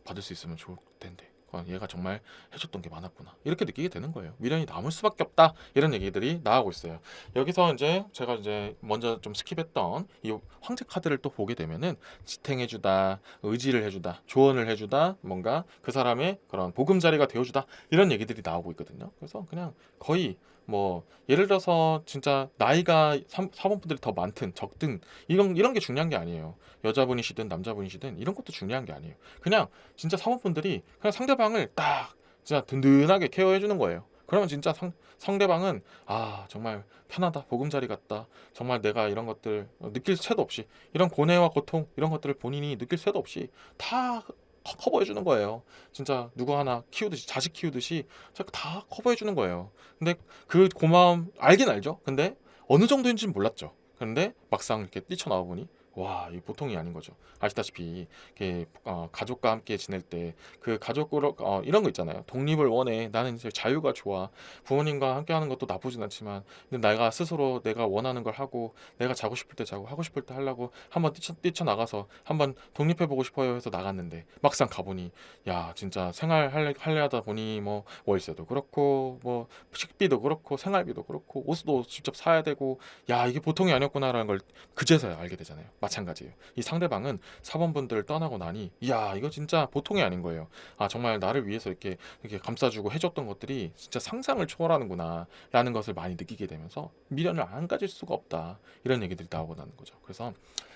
받을 수 있으면 좋을 텐데. 얘가 정말 해줬던 게 많았구나. 이렇게 느끼게 되는 거예요. 미련이 남을 수밖에 없다. 이런 얘기들이 나오고 있어요. 여기서 이제 제가 이제 먼저 좀 스킵했던 이 황제 카드를 또 보게 되면은 지탱해주다, 의지를 해주다, 조언을 해주다, 뭔가 그 사람의 그런 보금자리가 되어주다 이런 얘기들이 나오고 있거든요. 그래서 그냥 거의 뭐 예를 들어서 진짜 나이가 사모분들이 더 많든 적든 이런 게 중요한 게 아니에요. 여자분이시든 남자분이시든 이런 것도 중요한 게 아니에요. 그냥 진짜 사모분들이 그냥 상대방을 딱 진짜 든든하게 케어해 주는 거예요. 그러면 진짜 상대방은 아, 정말 편하다, 보금자리 같다, 정말 내가 이런 것들 느낄 새도 없이 이런 고뇌와 고통 이런 것들을 본인이 느낄 새도 없이 다 커버해 주는 거예요. 진짜 누구 하나 키우듯이 자식 키우듯이 다 커버해 주는 거예요. 근데 그 고마움 알긴 알죠. 근데 어느 정도인지는 몰랐죠. 근데 막상 이렇게 뛰쳐나와 보니 와, 이 보통이 아닌 거죠. 아시다시피 이렇게 가족과 함께 지낼 때 그 가족으로 이런 거 있잖아요. 독립을 원해. 나는 이제 자유가 좋아. 부모님과 함께 하는 것도 나쁘진 않지만 근데 내가 스스로 내가 원하는 걸 하고 내가 자고 싶을 때 자고 하고 싶을 때 하려고 한번 뛰쳐나가서 한번 독립해 보고 싶어요 해서 나갔는데 막상 가보니 야, 진짜 할래 하다 보니 뭐 월세도 그렇고 뭐 식비도 그렇고 생활비도 그렇고 옷도 직접 사야 되고 야, 이게 보통이 아니었구나라는 걸 그제서야 알게 되잖아요. 마찬가지예요. 이 상대방은 사원분들을 떠나고 나니 이야, 이거 진짜 보통이 아닌 거예요. 아, 정말 나를 위해서 이렇게 감싸주고 해줬던 것들이 진짜 상상을 초월하는구나 라는 것을 많이 느끼게 되면서 미련을 안 가질 수가 없다. 이런 얘기들이 나오고 나는 거죠. 그래서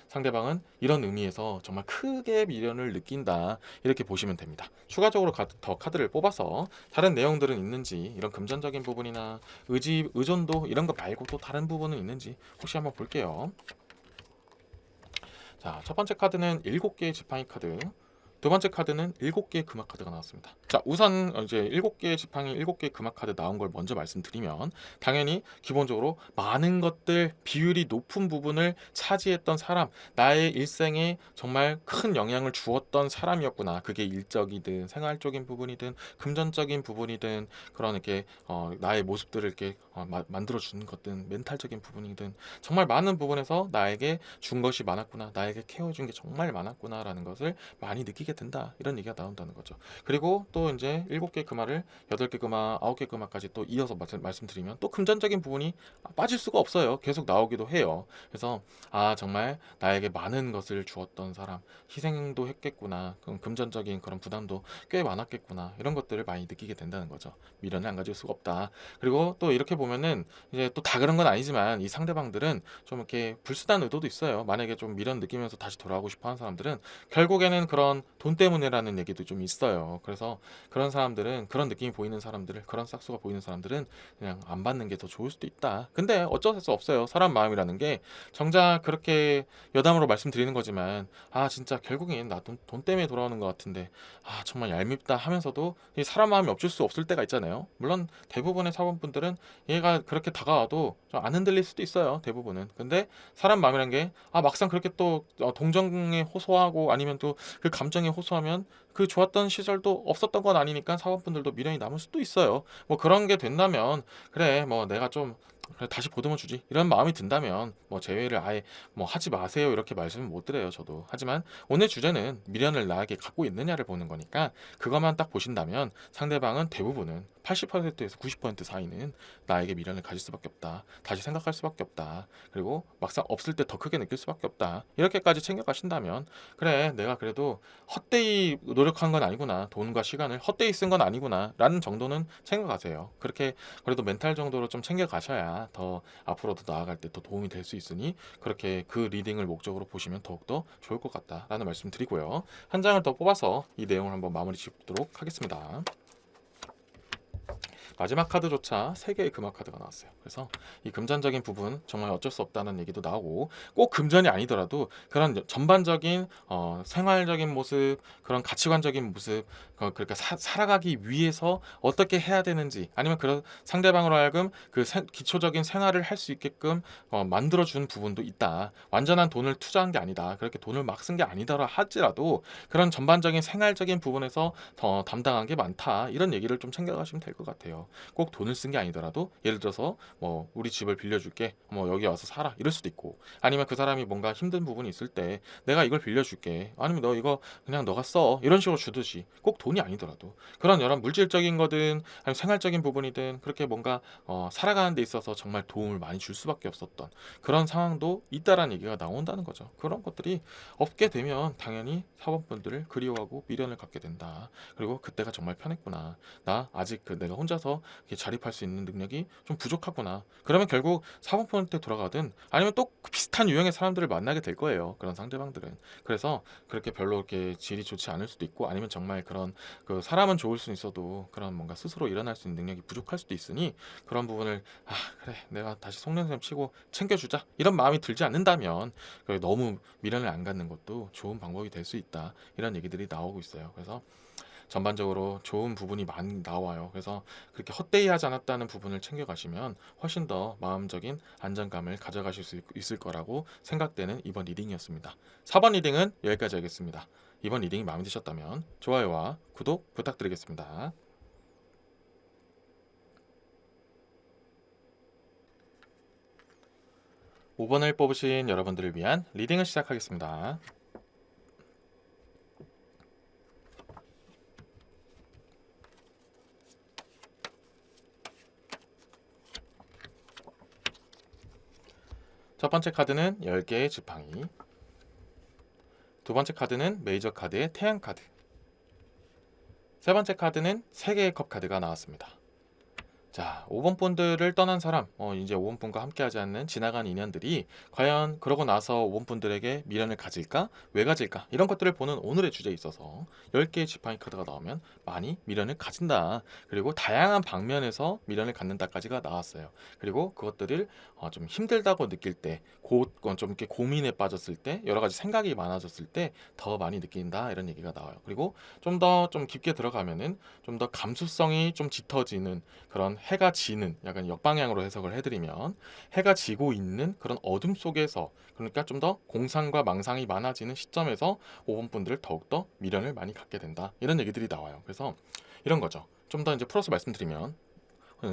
상대방은 이런 의미에서 정말 크게 미련을 느낀다. 이렇게 보시면 됩니다. 추가적으로 더 카드를 뽑아서 다른 내용들은 있는지 이런 금전적인 부분이나 의존도 이런 거 말고 또 다른 부분은 있는지 혹시 한번 볼게요. 자, 첫 번째 카드는 7개의 지팡이 카드. 두 번째 카드는 7개의 금화 카드가 나왔습니다. 자, 우선 이제 7개의 지팡이, 7개의 금화 카드 나온 걸 먼저 말씀드리면 당연히 기본적으로 많은 것들 비율이 높은 부분을 차지했던 사람, 나의 일생에 정말 큰 영향을 주었던 사람이었구나. 그게 일적이든 생활적인 부분이든 금전적인 부분이든 그런 이렇게 나의 모습들을 이렇게 만들어 주는 것든 멘탈적인 부분이든 정말 많은 부분에서 나에게 준 것이 많았구나. 나에게 케어해 준 게 정말 많았구나라는 것을 많이 느끼게 된다. 이런 얘기가 나온다는 거죠. 그리고 또 이제 7개 금화를 8개 금화, 9개 금화까지 또 이어서 말씀드리면 또 금전적인 부분이 빠질 수가 없어요. 계속 나오기도 해요. 그래서 아, 정말 나에게 많은 것을 주었던 사람, 희생도 했겠구나. 그럼 금전적인 그런 부담도 꽤 많았겠구나. 이런 것들을 많이 느끼게 된다는 거죠. 미련을 안 가질 수가 없다. 그리고 또 이렇게 보면은 이제 또 다 그런 건 아니지만 이 상대방들은 좀 이렇게 불순한 의도도 있어요. 만약에 좀 미련 느끼면서 다시 돌아오고 싶어 하는 사람들은 결국에는 그런 돈 때문에라는 얘기도 좀 있어요. 그래서 그런 사람들은 그런 느낌이 보이는 사람들을 그런 싹수가 보이는 사람들은 그냥 안 받는 게 더 좋을 수도 있다. 근데 어쩔 수 없어요. 사람 마음이라는 게 정작 그렇게 여담으로 말씀드리는 거지만 아, 진짜 결국엔 나 돈 때문에 돌아오는 것 같은데 아, 정말 얄밉다 하면서도 이 사람 마음이 없을 수 없을 때가 있잖아요. 물론 대부분의 사원분들은 얘가 그렇게 다가와도 좀 안 흔들릴 수도 있어요. 대부분은. 근데 사람 마음이란 게 아, 막상 그렇게 또 동정에 호소하고 아니면 또 그 감정에 호소하면 그 좋았던 시절도 없었던 건 아니니까 사원분들도 미련이 남을 수도 있어요. 뭐 그런 게 된다면 그래, 뭐 내가 좀 그래, 다시 보듬어 주지 이런 마음이 든다면 뭐 제외를 아예 뭐 하지 마세요 이렇게 말씀은 못 드려요 저도. 하지만 오늘 주제는 미련을 나에게 갖고 있느냐를 보는 거니까 그것만 딱 보신다면 상대방은 대부분은 80%에서 90% 사이는 나에게 미련을 가질 수밖에 없다, 다시 생각할 수밖에 없다, 그리고 막상 없을 때 더 크게 느낄 수밖에 없다, 이렇게까지 챙겨가신다면 그래 내가 그래도 헛되이 노력한 건 아니구나, 돈과 시간을 헛되이 쓴 건 아니구나 라는 정도는 챙겨가세요. 그렇게 그래도 멘탈 정도로 좀 챙겨 가셔야 더 앞으로도 나아갈 때 더 도움이 될 수 있으니 그렇게 그 리딩을 목적으로 보시면 더욱더 좋을 것 같다라는 말씀 드리고요. 한 장을 더 뽑아서 이 내용을 한번 마무리 짓도록 하겠습니다. 마지막 카드조차 3개의 금화 카드가 나왔어요. 그래서 이 금전적인 부분 정말 어쩔 수 없다는 얘기도 나오고, 꼭 금전이 아니더라도 그런 전반적인 생활적인 모습, 그런 가치관적인 모습, 그러니까 살아가기 위해서 어떻게 해야 되는지, 아니면 그런 상대방으로 하여금 그 기초적인 생활을 할 수 있게끔 만들어준 부분도 있다. 완전한 돈을 투자한 게 아니다. 그렇게 돈을 막 쓴 게 아니더라 할지라도 그런 전반적인 생활적인 부분에서 더 담당한 게 많다. 이런 얘기를 좀 챙겨가시면 될 것 같아요. 꼭 돈을 쓴 게 아니더라도 예를 들어서 뭐 우리 집을 빌려줄게, 뭐 여기 와서 살아 이럴 수도 있고, 아니면 그 사람이 뭔가 힘든 부분이 있을 때 내가 이걸 빌려줄게, 아니면 너 이거 그냥 너가 써, 이런 식으로 주듯이 꼭 돈이 아니더라도 그런 여러 물질적인 거든 아니면 생활적인 부분이든 그렇게 뭔가 살아가는 데 있어서 정말 도움을 많이 줄 수밖에 없었던 그런 상황도 있다라는 얘기가 나온다는 거죠. 그런 것들이 없게 되면 당연히 사원분들을 그리워하고 미련을 갖게 된다. 그리고 그때가 정말 편했구나, 나 아직 내가 혼자서 자립할 수 있는 능력이 좀 부족하구나. 그러면 결국 사모펀한테 돌아가든 아니면 또 비슷한 유형의 사람들을 만나게 될 거예요. 그런 상대방들은. 그래서 그렇게 별로 이렇게 질이 좋지 않을 수도 있고, 아니면 정말 그런 그 사람은 좋을 수 있어도 그런 뭔가 스스로 일어날 수 있는 능력이 부족할 수도 있으니 그런 부분을 그래 내가 다시 속냄새 치고 챙겨주자 이런 마음이 들지 않는다면 너무 미련을 안 갖는 것도 좋은 방법이 될 수 있다. 이런 얘기들이 나오고 있어요. 그래서 전반적으로 좋은 부분이 많이 나와요. 그래서 그렇게 헛되이 하지 않았다는 부분을 챙겨가시면 훨씬 더 마음적인 안정감을 가져가실 수 있을 거라고 생각되는 이번 리딩이었습니다. 4번 리딩은 여기까지 하겠습니다. 이번 리딩이 마음에 드셨다면 좋아요와 구독 부탁드리겠습니다. 5번을 뽑으신 여러분들을 위한 리딩을 시작하겠습니다. 첫 번째 카드는 10개의 지팡이, 두 번째 카드는 메이저 카드의 태양 카드, 세 번째 카드는 3개의 컵 카드가 나왔습니다. 자, 5번 분들을 떠난 사람, 이제 5번 분과 함께하지 않는 지나간 인연들이 과연 그러고 나서 5번 분들에게 미련을 가질까? 왜 가질까? 이런 것들을 보는 오늘의 주제에 있어서 10개의 지팡이 카드가 나오면 많이 미련을 가진다. 그리고 다양한 방면에서 미련을 갖는다까지가 나왔어요. 그리고 그것들을 좀 힘들다고 느낄 때, 좀 이렇게 고민에 빠졌을 때, 여러 가지 생각이 많아졌을 때 더 많이 느낀다. 이런 얘기가 나와요. 그리고 좀 더 좀 깊게 들어가면은 좀 더 감수성이 좀 짙어지는 그런 해가 지는, 약간 역방향으로 해석을 해드리면 해가 지고 있는 그런 어둠 속에서, 그러니까 좀 더 공상과 망상이 많아지는 시점에서 5번 분들을 더욱더 미련을 많이 갖게 된다. 이런 얘기들이 나와요. 그래서 이런 거죠. 좀 더 이제 풀어서 말씀드리면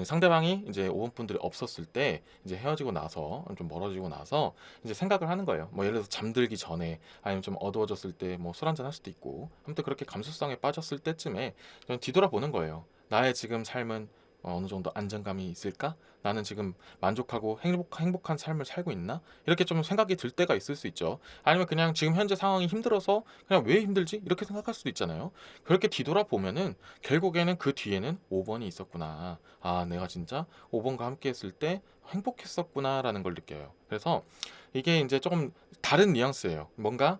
상대방이 이제 5번 분들이 없었을 때, 이제 헤어지고 나서 좀 멀어지고 나서 이제 생각을 하는 거예요. 뭐 예를 들어서 잠들기 전에, 아니면 좀 어두워졌을 때 뭐 술 한잔 할 수도 있고, 아무튼 그렇게 감수성에 빠졌을 때쯤에 저는 뒤돌아보는 거예요. 나의 지금 삶은 어느 정도 안정감이 있을까? 나는 지금 만족하고 행복한 삶을 살고 있나? 이렇게 좀 생각이 들 때가 있을 수 있죠. 아니면 그냥 지금 현재 상황이 힘들어서 그냥 왜 힘들지? 이렇게 생각할 수도 있잖아요. 그렇게 뒤돌아보면은 결국에는 그 뒤에는 5번이 있었구나. 내가 진짜 5번과 함께 했을 때 행복했었구나라는 걸 느껴요. 그래서 이게 이제 조금 다른 뉘앙스예요. 뭔가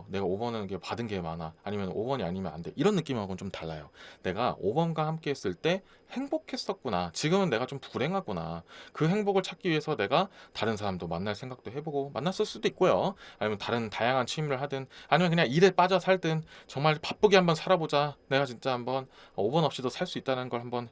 내가 5번은 받은 게 많아, 아니면 5번이 아니면 안 돼, 이런 느낌하고는 좀 달라요. 내가 5번과 함께 했을 때 행복했었구나. 지금은 내가 좀 불행하구나. 그 행복을 찾기 위해서 내가 다른 사람도 만날 생각도 해보고, 만났을 수도 있고요. 아니면 다른 다양한 취미를 하든, 아니면 그냥 일에 빠져 살든, 정말 바쁘게 한번 살아보자. 내가 진짜 한번 5번 없이도 살 수 있다는 걸 한번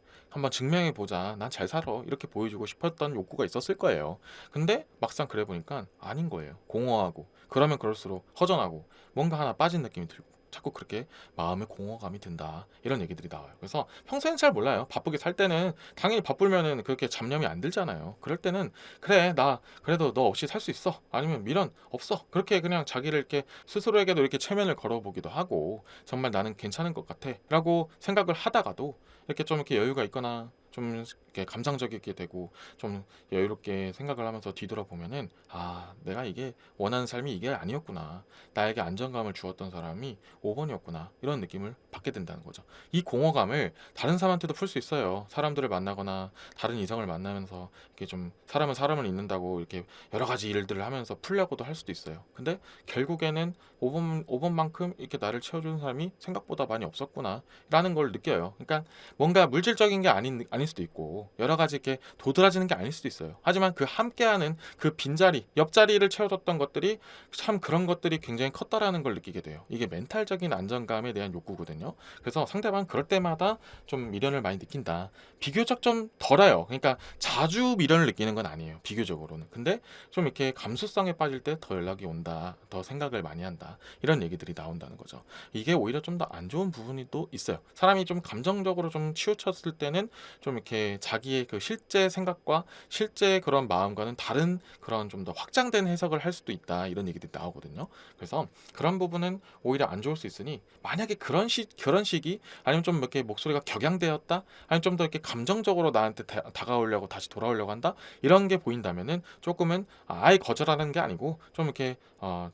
증명해 보자. 난 잘 살아. 이렇게 보여주고 싶었던 욕구가 있었을 거예요. 근데 막상 그래 보니까 아닌 거예요. 공허하고, 그러면 그럴수록 허전하고, 뭔가 하나 빠진 느낌이 들고. 자꾸 그렇게 마음의 공허감이 든다. 이런 얘기들이 나와요. 그래서 평소에는 잘 몰라요. 바쁘게 살 때는 당연히 바쁘면은 그렇게 잡념이 안 들잖아요. 그럴 때는 그래 나 그래도 너 없이 살 수 있어. 아니면 미련 없어. 그렇게 그냥 자기를 이렇게 스스로에게도 이렇게 체면을 걸어보기도 하고 정말 나는 괜찮은 것 같아. 라고 생각을 하다가도 이렇게 좀 이렇게 여유가 있거나 좀 이렇게 감상적이게 되고 좀 여유롭게 생각을 하면서 뒤돌아보면은 아 내가 이게 원하는 삶이 이게 아니었구나 나에게 안정감을 주었던 사람이 5번이었구나 이런 느낌을 받게 된다는 거죠. 이 공허감을 다른 사람한테도 풀 수 있어요. 사람들을 만나거나 다른 이성을 만나면서 이렇게 좀 사람은 사람을 잊는다고 이렇게 여러 가지 일들을 하면서 풀려고도 할 수도 있어요. 근데 결국에는 5번만큼 이렇게 나를 채워주는 사람이 생각보다 많이 없었구나 라는 걸 느껴요. 그러니까 뭔가 물질적인 게 아닐 수도 있고 여러 가지 이렇게 도드라지는 게 아닐 수도 있어요. 하지만 그 함께하는 그 빈자리, 옆자리를 채워줬던 것들이 참 그런 것들이 굉장히 컸다라는 걸 느끼게 돼요. 이게 멘탈적인 안정감에 대한 욕구거든요. 그래서 상대방 그럴 때마다 좀 미련을 많이 느낀다. 비교적 좀 덜해요. 그러니까 자주 미련을 느끼는 건 아니에요. 비교적으로는. 근데 좀 이렇게 감수성에 빠질 때 더 연락이 온다. 더 생각을 많이 한다. 이런 얘기들이 나온다는 거죠. 이게 오히려 좀 더 안 좋은 부분이 또 있어요. 사람이 좀 감정적으로 좀 치우쳤을 때는 좀 이렇게 자기의 그 실제 생각과 실제 그런 마음과는 다른 그런 좀 더 확장된 해석을 할 수도 있다 이런 얘기들이 나오거든요. 그래서 그런 부분은 오히려 안 좋을 수 있으니 만약에 그런 식이 아니면 좀 이렇게 목소리가 격양되었다 아니면 좀 더 이렇게 감정적으로 나한테 다가오려고 다시 돌아오려고 한다 이런 게 보인다면은 조금은 아예 거절하는 게 아니고 좀 이렇게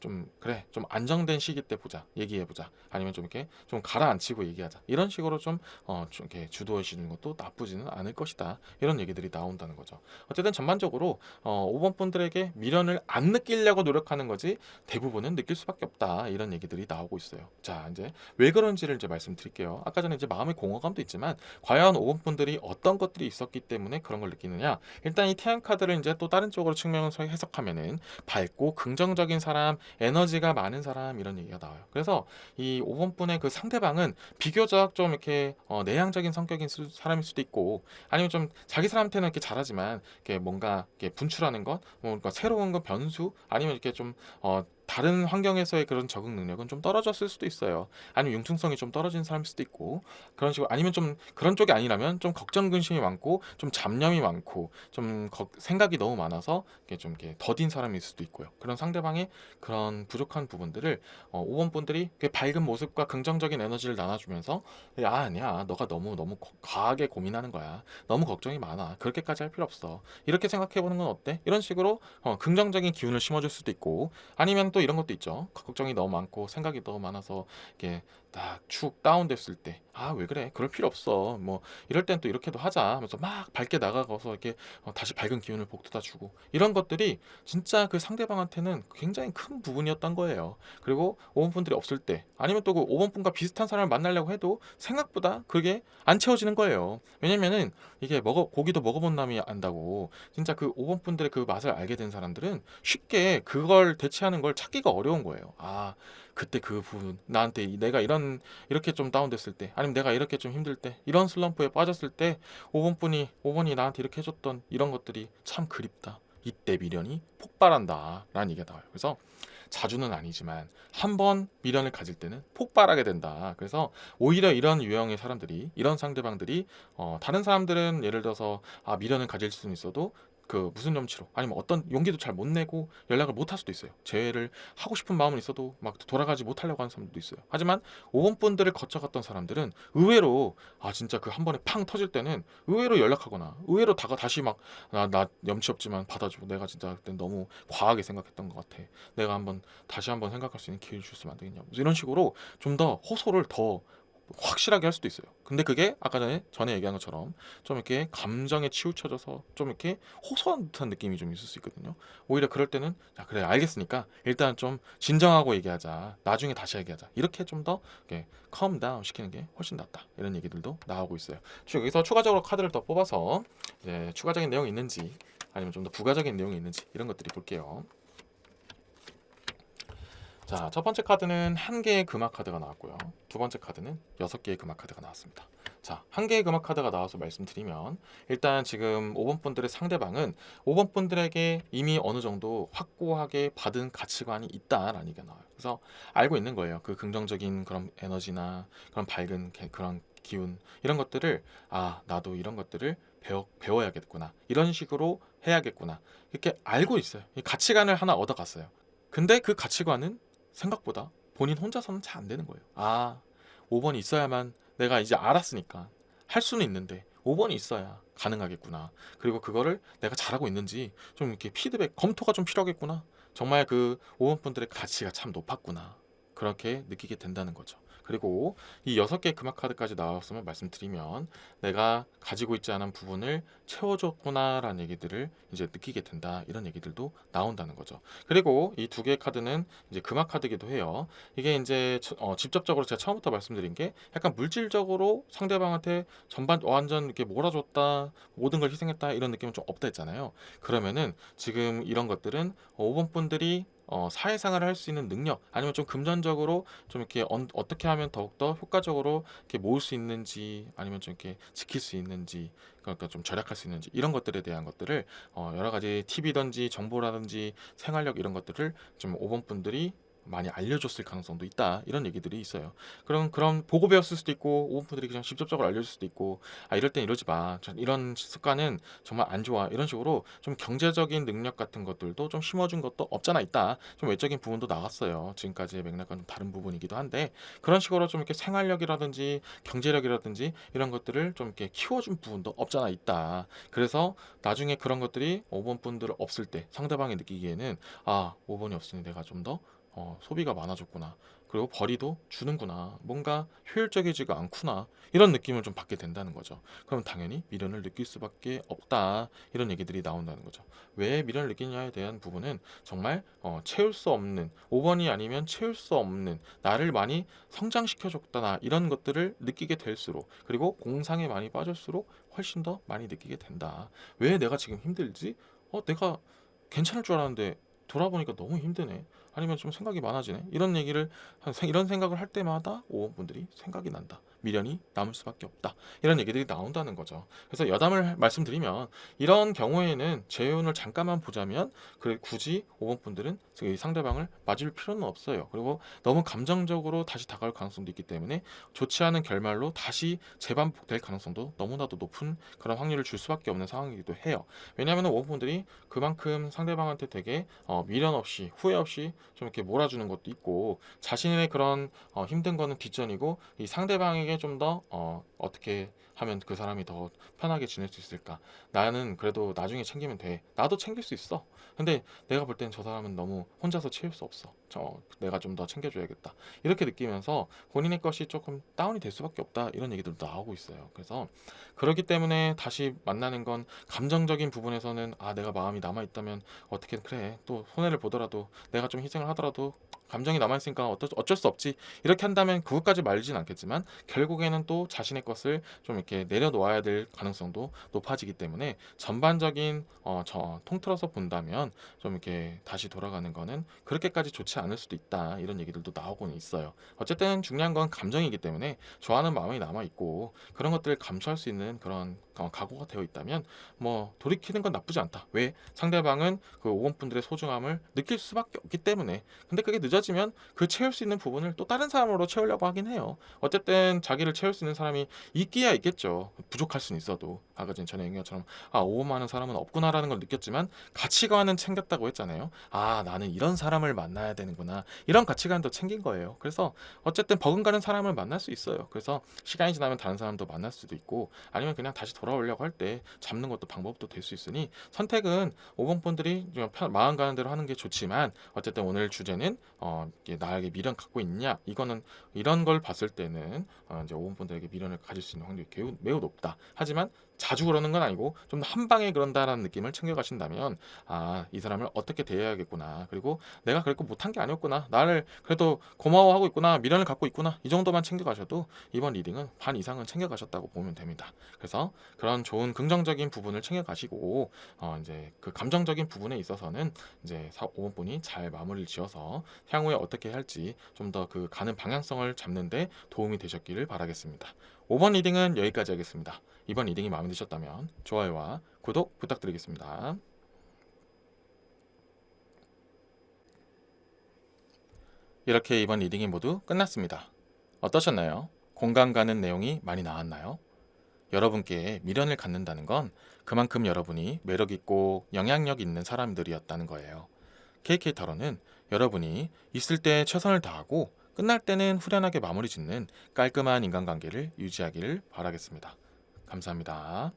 좀 그래 좀 안정된 시기 때 보자 얘기해 보자 아니면 좀 이렇게 좀 가라앉히고 얘기하자 이런 식으로 좀 이렇게 주도해 주는 것도 나쁘지는 않을 것이다. 이런 얘기들이 나온다는 거죠. 어쨌든 전반적으로 5번 분들에게 미련을 안 느끼려고 노력하는 거지 대부분은 느낄 수밖에 없다. 이런 얘기들이 나오고 있어요. 자, 이제 왜 그런지를 이제 말씀드릴게요. 아까 전에 이제 마음의 공허감도 있지만 과연 5번 분들이 어떤 것들이 있었기 때문에 그런 걸 느끼느냐? 일단 이 태양 카드를 이제 또 다른 쪽으로 측면에서 해석하면은 밝고 긍정적인 사람, 에너지가 많은 사람 이런 얘기가 나와요. 그래서 이 5번 분의 그 상대방은 비교적 좀 이렇게 내향적인 성격인 사람일 수도 있고 아니면 좀 자기 사람한테는 이렇게 잘하지만 이렇게 뭔가 이렇게 분출하는 것, 뭔가 새로운 거 변수 아니면 이렇게 좀 다른 환경에서의 그런 적응 능력은 좀 떨어졌을 수도 있어요. 아니면 융통성이 좀 떨어진 사람일 수도 있고 그런 식으로 아니면 좀 그런 쪽이 아니라면 좀 걱정 근심이 많고 좀 잡념이 많고 좀 생각이 너무 많아서 이렇게 좀 이렇게 더딘 사람일 수도 있고요. 그런 상대방의 그런 부족한 부분들을 5번 분들이 밝은 모습과 긍정적인 에너지를 나눠주면서 야 아니야 너가 너무 과하게 고민하는 거야. 너무 걱정이 많아. 그렇게까지 할 필요 없어. 이렇게 생각해 보는 건 어때? 이런 식으로 긍정적인 기운을 심어줄 수도 있고 아니면 또 이런 것도 있죠. 걱정이 너무 많고 생각이 너무 많아서 이게 딱 축 다운됐을 때 아 왜 그래? 그럴 필요 없어. 뭐 이럴 땐 또 이렇게도 하자 하면서 막 밝게 나가서 이렇게 다시 밝은 기운을 북돋아 주고 이런 것들이 진짜 그 상대방한테는 굉장히 큰 부분이었던 거예요. 그리고 5번 분들이 없을 때 아니면 또 그 5번 분과 비슷한 사람을 만나려고 해도 생각보다 그게 안 채워지는 거예요. 왜냐면은 이게 고기도 먹어본 남이 안다고 진짜 그 5번 분들의 그 맛을 알게 된 사람들은 쉽게 그걸 대체하는 걸 찾기가 어려운 거예요. 아, 그때 그 부분 나한테 내가 이렇게 좀 다운됐을 때 아니면 내가 이렇게 좀 힘들 때 이런 슬럼프에 빠졌을 때 5번이 나한테 이렇게 해줬던 이런 것들이 참 그립다. 이때 미련이 폭발한다 라는 얘기가 나와요. 그래서 자주는 아니지만 한 번 미련을 가질 때는 폭발하게 된다. 그래서 오히려 이런 유형의 사람들이 이런 상대방들이 다른 사람들은 예를 들어서 미련을 가질 수는 있어도 그 무슨 염치로 아니면 어떤 용기도 잘 못 내고 연락을 못 할 수도 있어요. 재회를 하고 싶은 마음은 있어도 막 돌아가지 못하려고 하는 사람들도 있어요. 하지만 5번 분들을 거쳐갔던 사람들은 의외로 진짜 그 한 번에 팡 터질 때는 의외로 연락하거나 의외로 다시 막 나 염치 없지만 받아줘. 내가 진짜 그때 너무 과하게 생각했던 것 같아. 내가 다시 한번 생각할 수 있는 기회를 줬으면 안 되겠냐. 이런 식으로 좀 더 호소를 더 확실하게 할 수도 있어요. 근데 그게 아까 전에 얘기한 것처럼 좀 이렇게 감정에 치우쳐져서 좀 이렇게 호소한 듯한 느낌이 좀 있을 수 있거든요. 오히려 그럴 때는 자 그래 알겠으니까 일단 좀 진정하고 얘기하자. 나중에 다시 얘기하자. 이렇게 좀 더 calm down 시키는 게 훨씬 낫다. 이런 얘기들도 나오고 있어요. 여기서 추가적으로 카드를 더 뽑아서 이제 추가적인 내용이 있는지 아니면 좀 더 부가적인 내용이 있는지 이런 것들이 볼게요. 자, 첫 번째 카드는 한 개의 금화 카드가 나왔고요. 두 번째 카드는 6개의 금화 카드가 나왔습니다. 자, 한 개의 금화 카드가 나와서 말씀드리면 일단 지금 5번 분들의 상대방은 5번 분들에게 이미 어느 정도 확고하게 받은 가치관이 있다라는 얘기가 나와요. 그래서 알고 있는 거예요. 그 긍정적인 그런 에너지나 그런 밝은 그런 기운 이런 것들을 나도 이런 것들을 배워야겠구나. 이런 식으로 해야겠구나. 이렇게 알고 있어요. 이 가치관을 하나 얻어갔어요. 근데 그 가치관은 생각보다 본인 혼자서는 잘 안 되는 거예요. 5번이 있어야만 내가 이제 알았으니까 할 수는 있는데 5번이 있어야 가능하겠구나. 그리고 그거를 내가 잘하고 있는지 좀 이렇게 피드백, 검토가 좀 필요하겠구나. 정말 그 5번 분들의 가치가 참 높았구나. 그렇게 느끼게 된다는 거죠. 그리고 이 6개의 금화 카드까지 나왔으면 말씀드리면 내가 가지고 있지 않은 부분을 채워줬구나라는 얘기들을 이제 느끼게 된다. 이런 얘기들도 나온다는 거죠. 그리고 이 2개의 카드는 이제 금화 카드기도 해요. 이게 이제 직접적으로 제가 처음부터 말씀드린 게 약간 물질적으로 상대방한테 전반 완전 이렇게 몰아줬다, 모든 걸 희생했다 이런 느낌은 좀 없다 했잖아요. 그러면은 지금 이런 것들은 5번 분들이 사회생활을 할 수 있는 능력 아니면 좀 금전적으로 좀 이렇게 어떻게 하면 더욱더 효과적으로 이렇게 모을 수 있는지 아니면 좀 이렇게 지킬 수 있는지 그러니까 좀 절약할 수 있는지 이런 것들에 대한 것들을 여러 가지 팁이든지 정보라든지 생활력 이런 것들을 좀 5번 분들이 많이 알려줬을 가능성도 있다 이런 얘기들이 있어요. 그럼 보고 배웠을 수도 있고 5번 분들이 그냥 직접적으로 알려줄 수도 있고 이럴 땐 이러지 마. 이런 습관은 정말 안 좋아. 이런 식으로 좀 경제적인 능력 같은 것들도 좀 심어준 것도 없잖아 있다. 좀 외적인 부분도 나왔어요. 지금까지의 맥락과 좀 다른 부분이기도 한데 그런 식으로 좀 이렇게 생활력이라든지 경제력이라든지 이런 것들을 좀 이렇게 키워준 부분도 없잖아 있다. 그래서 나중에 그런 것들이 5번 분들 없을 때 상대방이 느끼기에는 5번이 없으니 내가 좀더 소비가 많아졌구나. 그리고 벌이도 주는구나. 뭔가 효율적이지가 않구나. 이런 느낌을 좀 받게 된다는 거죠. 그럼 당연히 미련을 느낄 수밖에 없다. 이런 얘기들이 나온다는 거죠. 왜 미련을 느끼냐에 대한 부분은 정말 채울 수 없는 5번이 아니면 채울 수 없는 나를 많이 성장시켜줬다. 이런 것들을 느끼게 될수록 그리고 공상에 많이 빠질수록 훨씬 더 많이 느끼게 된다. 왜 내가 지금 힘들지? 내가 괜찮을 줄 알았는데 돌아보니까 너무 힘드네. 아니면 좀 생각이 많아지네. 이런 생각을 할 때마다 5번 분들이 생각이 난다. 미련이 남을 수밖에 없다. 이런 얘기들이 나온다는 거죠. 그래서 여담을 말씀드리면 이런 경우에는 재혼을 잠깐만 보자면 굳이 5번 분들은 이 상대방을 맞을 필요는 없어요. 그리고 너무 감정적으로 다시 다가올 가능성도 있기 때문에 좋지 않은 결말로 다시 재반복될 가능성도 너무나도 높은 그런 확률을 줄 수밖에 없는 상황이기도 해요. 왜냐하면 5번 분들이 그만큼 상대방한테 되게 미련 없이 후회 없이 좀 이렇게 몰아주는 것도 있고 자신의 그런 힘든 거는 뒷전이고 이 상대방에게 좀 더 어떻게 하면 그 사람이 더 편하게 지낼 수 있을까? 나는 그래도 나중에 챙기면 돼. 나도 챙길 수 있어. 근데 내가 볼 땐 저 사람은 너무 혼자서 채울 수 없어. 내가 좀 더 챙겨줘야겠다. 이렇게 느끼면서 본인의 것이 조금 다운이 될 수밖에 없다. 이런 얘기들도 나오고 있어요. 그래서 그렇기 때문에 다시 만나는 건 감정적인 부분에서는 내가 마음이 남아있다면 어떻게 그래 또 손해를 보더라도 내가 좀 희생을 하더라도 감정이 남아있으니까 어쩔 수 없지 이렇게 한다면 그것까지 말진 않겠지만 결국에는 또 자신의 것을 좀 이렇게 내려놓아야 될 가능성도 높아지기 때문에 전반적인 통틀어서 본다면 좀 이렇게 다시 돌아가는 거는 그렇게까지 좋지 않을 수도 있다 이런 얘기들도 나오고는 있어요. 어쨌든 중요한 건 감정이기 때문에 좋아하는 마음이 남아있고 그런 것들을 감수할 수 있는 그런 각오가 되어 있다면 뭐 돌이키는 건 나쁘지 않다. 왜? 상대방은 그 5번 분들의 소중함을 느낄 수밖에 없기 때문에. 근데 그게 늦어지면 그 채울 수 있는 부분을 또 다른 사람으로 채우려고 하긴 해요. 어쨌든 자기를 채울 수 있는 사람이 있기야 있겠죠. 부족할 수는 있어도 아까 전에 얘기한 것처럼 5번 많은 사람은 없구나라는 걸 느꼈지만 가치관은 챙겼다고 했잖아요. 나는 이런 사람을 만나야 되는구나. 이런 가치관도 챙긴 거예요. 그래서 어쨌든 버금가는 사람을 만날 수 있어요. 그래서 시간이 지나면 다른 사람도 만날 수도 있고 아니면 그냥 다시 돌아오려고 할 때 잡는 것도 방법도 될 수 있으니 선택은 5번 분들이 마음 가는 대로 하는 게 좋지만 어쨌든 오늘 주제는 나에게 미련 갖고 있냐 이거는 이런 걸 봤을 때는 이제 5번 분들에게 미련을 가질 수 있는 확률이 매우 높다. 하지만 자주 그러는 건 아니고 좀 한 방에 그런다라는 느낌을 챙겨가신다면 이 사람을 어떻게 대해야겠구나. 그리고 내가 그렇게 못한 게 아니었구나. 나를 그래도 고마워하고 있구나. 미련을 갖고 있구나. 이 정도만 챙겨가셔도 이번 리딩은 반 이상은 챙겨가셨다고 보면 됩니다. 그래서 그런 좋은 긍정적인 부분을 챙겨가시고 이제 그 감정적인 부분에 있어서는 이제 5번 분이 잘 마무리를 지어서 향후에 어떻게 할지 좀 더 그 가는 방향성을 잡는데 도움이 되셨기를 바라겠습니다. 5번 리딩은 여기까지 하겠습니다. 이번 리딩이 마음에 드셨다면 좋아요와 구독 부탁드리겠습니다. 이렇게 이번 리딩이 모두 끝났습니다. 어떠셨나요? 공감 가는 내용이 많이 나왔나요? 여러분께 미련을 갖는다는 건 그만큼 여러분이 매력있고 영향력 있는 사람들이었다는 거예요. KK 타로는 여러분이 있을 때 최선을 다하고 끝날 때는 후련하게 마무리 짓는 깔끔한 인간관계를 유지하기를 바라겠습니다. 감사합니다.